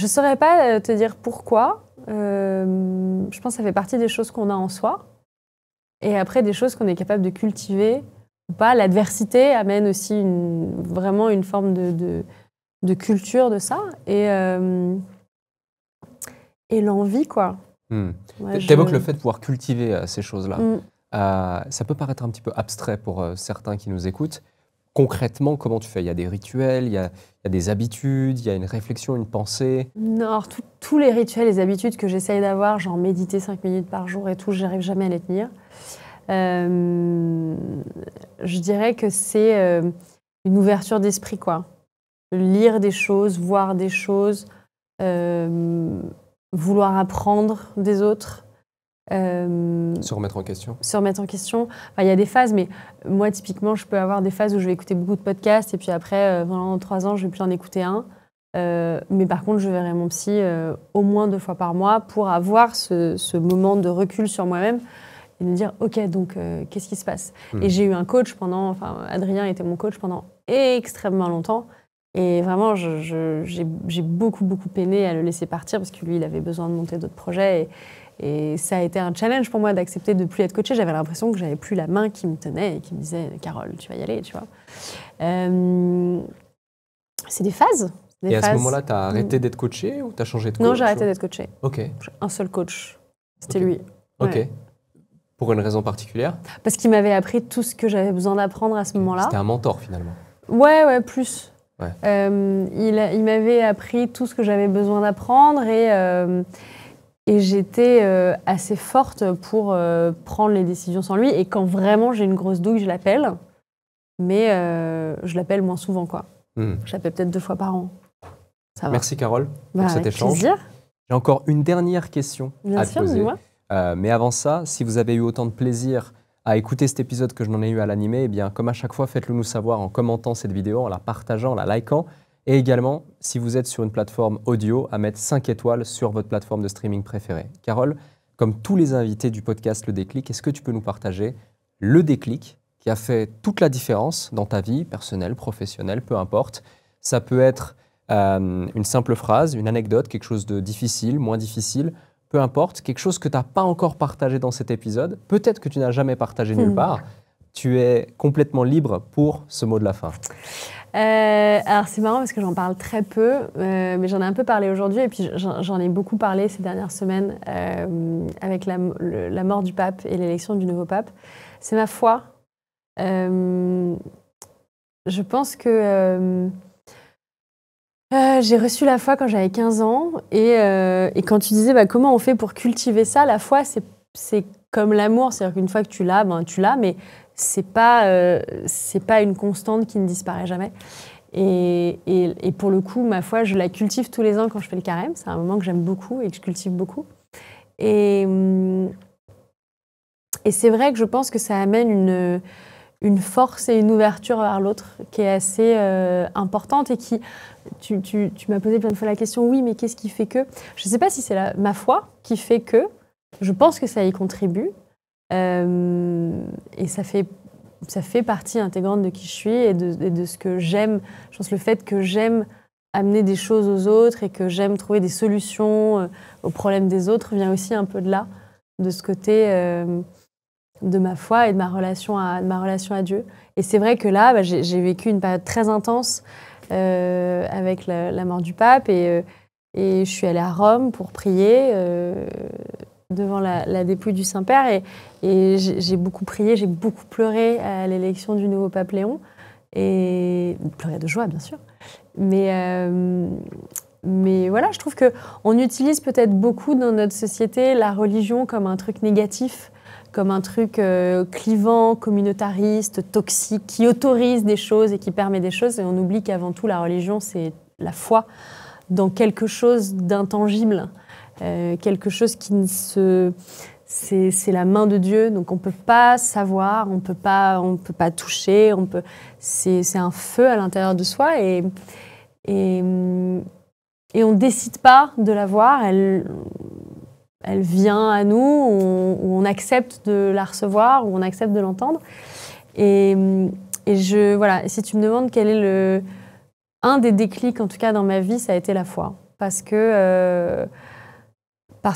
ne saurais pas te dire pourquoi. Je pense que ça fait partie des choses qu'on a en soi. Et après, des choses qu'on est capable de cultiver ou pas. L'adversité amène aussi vraiment une forme de culture de ça. Et l'envie, quoi. Ouais, t'évoques le fait de pouvoir cultiver ces choses-là. Ça peut paraître un petit peu abstrait pour certains qui nous écoutent. Concrètement, comment tu fais? Il y a des rituels, il y a des habitudes, il y a une réflexion, une pensée? Non, alors tous les rituels, les habitudes que j'essaye d'avoir, genre méditer 5 minutes par jour et tout, j'arrive jamais à les tenir. Je dirais que c'est une ouverture d'esprit, quoi. Lire des choses, voir des choses, vouloir apprendre des autres. Se remettre en question. Se remettre en question. Il y a des phases, mais moi, typiquement, je peux avoir des phases où je vais écouter beaucoup de podcasts et puis après, pendant 3 ans, je ne vais plus en écouter un. Mais par contre, je verrai mon psy au moins 2 fois par mois pour avoir ce moment de recul sur moi-même et me dire, OK, donc, qu'est-ce qui se passe? Et j'ai eu un coach Adrien était mon coach pendant extrêmement longtemps. Et vraiment, j'ai beaucoup peiné à le laisser partir parce que lui, il avait besoin de monter d'autres projets. Et ça a été un challenge pour moi d'accepter de ne plus être coachée. J'avais l'impression que j'avais plus la main qui me tenait et qui me disait « Carole, tu vas y aller », tu vois. C'est des phases. Et à ce moment-là, tu as arrêté d'être coachée ou tu as changé de coach? Non, j'ai arrêté d'être coachée. OK. Un seul coach. C'était lui. OK. Ouais. Pour une raison particulière? Parce qu'il m'avait appris tout ce que j'avais besoin d'apprendre à ce moment-là. C'était un mentor, finalement. Ouais, plus. Ouais. Il m'avait appris tout ce que j'avais besoin d'apprendre et j'étais assez forte pour prendre les décisions sans lui. Et quand vraiment j'ai une grosse douille, je l'appelle. Mais je l'appelle moins souvent, quoi. Je l'appelle peut-être 2 fois par an. Ça va. Merci Carole pour cet échange. Plaisir. J'ai encore une dernière question à te poser. Dis-moi. Mais avant ça, si vous avez eu autant de plaisir à écouter cet épisode que je n'en ai eu à l'animer, eh bien, comme à chaque fois, faites-le nous savoir en commentant cette vidéo, en la partageant, en la likant. Et également, si vous êtes sur une plateforme audio, à mettre 5 étoiles sur votre plateforme de streaming préférée. Carole, comme tous les invités du podcast Le Déclic, est-ce que tu peux nous partager le déclic qui a fait toute la différence dans ta vie, personnelle, professionnelle, peu importe? Ça peut être une simple phrase, une anecdote, quelque chose de difficile, moins difficile, peu importe, quelque chose que tu n'as pas encore partagé dans cet épisode, peut-être que tu n'as jamais partagé nulle part. Tu es complètement libre pour ce mot de la fin. Alors c'est marrant parce que j'en parle très peu, mais j'en ai un peu parlé aujourd'hui et puis j'en ai beaucoup parlé ces dernières semaines avec la mort du pape et l'élection du nouveau pape. C'est ma foi. Je pense que j'ai reçu la foi quand j'avais 15 ans et quand tu disais comment on fait pour cultiver ça, la foi c'est comme l'amour, c'est-à-dire qu'une fois que tu l'as, tu l'as, mais c'est pas une constante qui ne disparaît jamais. Et pour le coup, ma foi, je la cultive tous les ans quand je fais le carême. C'est un moment que j'aime beaucoup et que je cultive beaucoup. Et c'est vrai que je pense que ça amène une force et une ouverture vers l'autre qui est assez importante et qui... Tu m'as posé plein de fois la question, oui, mais qu'est-ce qui fait que... Je ne sais pas si c'est ma foi qui fait que... Je pense que ça y contribue. Et ça fait partie intégrante de qui je suis et de ce que j'aime. Je pense que le fait que j'aime amener des choses aux autres et que j'aime trouver des solutions aux problèmes des autres vient aussi un peu de là, de ce côté de ma foi et de ma relation à Dieu. Et c'est vrai que là, j'ai vécu une période très intense avec la mort du pape et je suis allée à Rome pour prier devant la dépouille du Saint-Père et j'ai beaucoup prié, j'ai beaucoup pleuré à l'élection du nouveau pape Léon et pleuré de joie bien sûr, mais mais voilà, je trouve qu'on utilise peut-être beaucoup dans notre société la religion comme un truc négatif, comme un truc clivant, communautariste, toxique, qui autorise des choses et qui permet des choses. Et on oublie qu'avant tout, la religion, c'est la foi dans quelque chose d'intangible, quelque chose qui ne se... C'est la main de Dieu, donc on ne peut pas savoir, on peut pas toucher, c'est un feu à l'intérieur de soi et on ne décide pas de la voir, elle vient à nous, on accepte de la recevoir, ou on accepte de l'entendre. Et voilà, si tu me demandes quel est un des déclics, en tout cas dans ma vie, ça a été la foi. Parce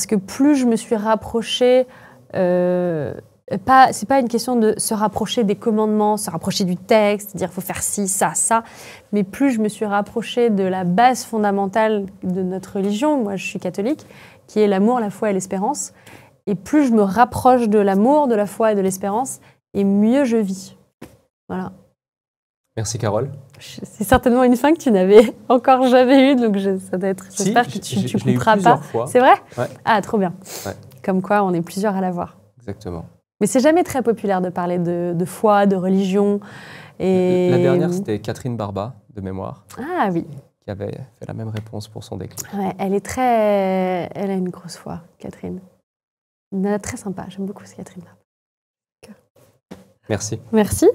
que plus je me suis rapprochée, c'est pas une question de se rapprocher des commandements, se rapprocher du texte, dire faut faire ci, ça, ça, mais plus je me suis rapprochée de la base fondamentale de notre religion, moi je suis catholique, qui est l'amour, la foi et l'espérance, et plus je me rapproche de l'amour, de la foi et de l'espérance, et mieux je vis. Voilà. Merci Carole. C'est certainement une fin que tu n'avais encore jamais eue, donc ça doit être. J'espère que tu couperas pas. C'est vrai ? Ouais. Ah, trop bien. Ouais. Comme quoi, on est plusieurs à l'avoir. Exactement. Mais c'est jamais très populaire de parler de foi, de religion. Et... La dernière, c'était Catherine Barba, de mémoire. Ah oui. Qui avait fait la même réponse pour son déclic. Ouais, elle a une grosse foi, Catherine. Très sympa. J'aime beaucoup Catherine Barba. Merci. Merci.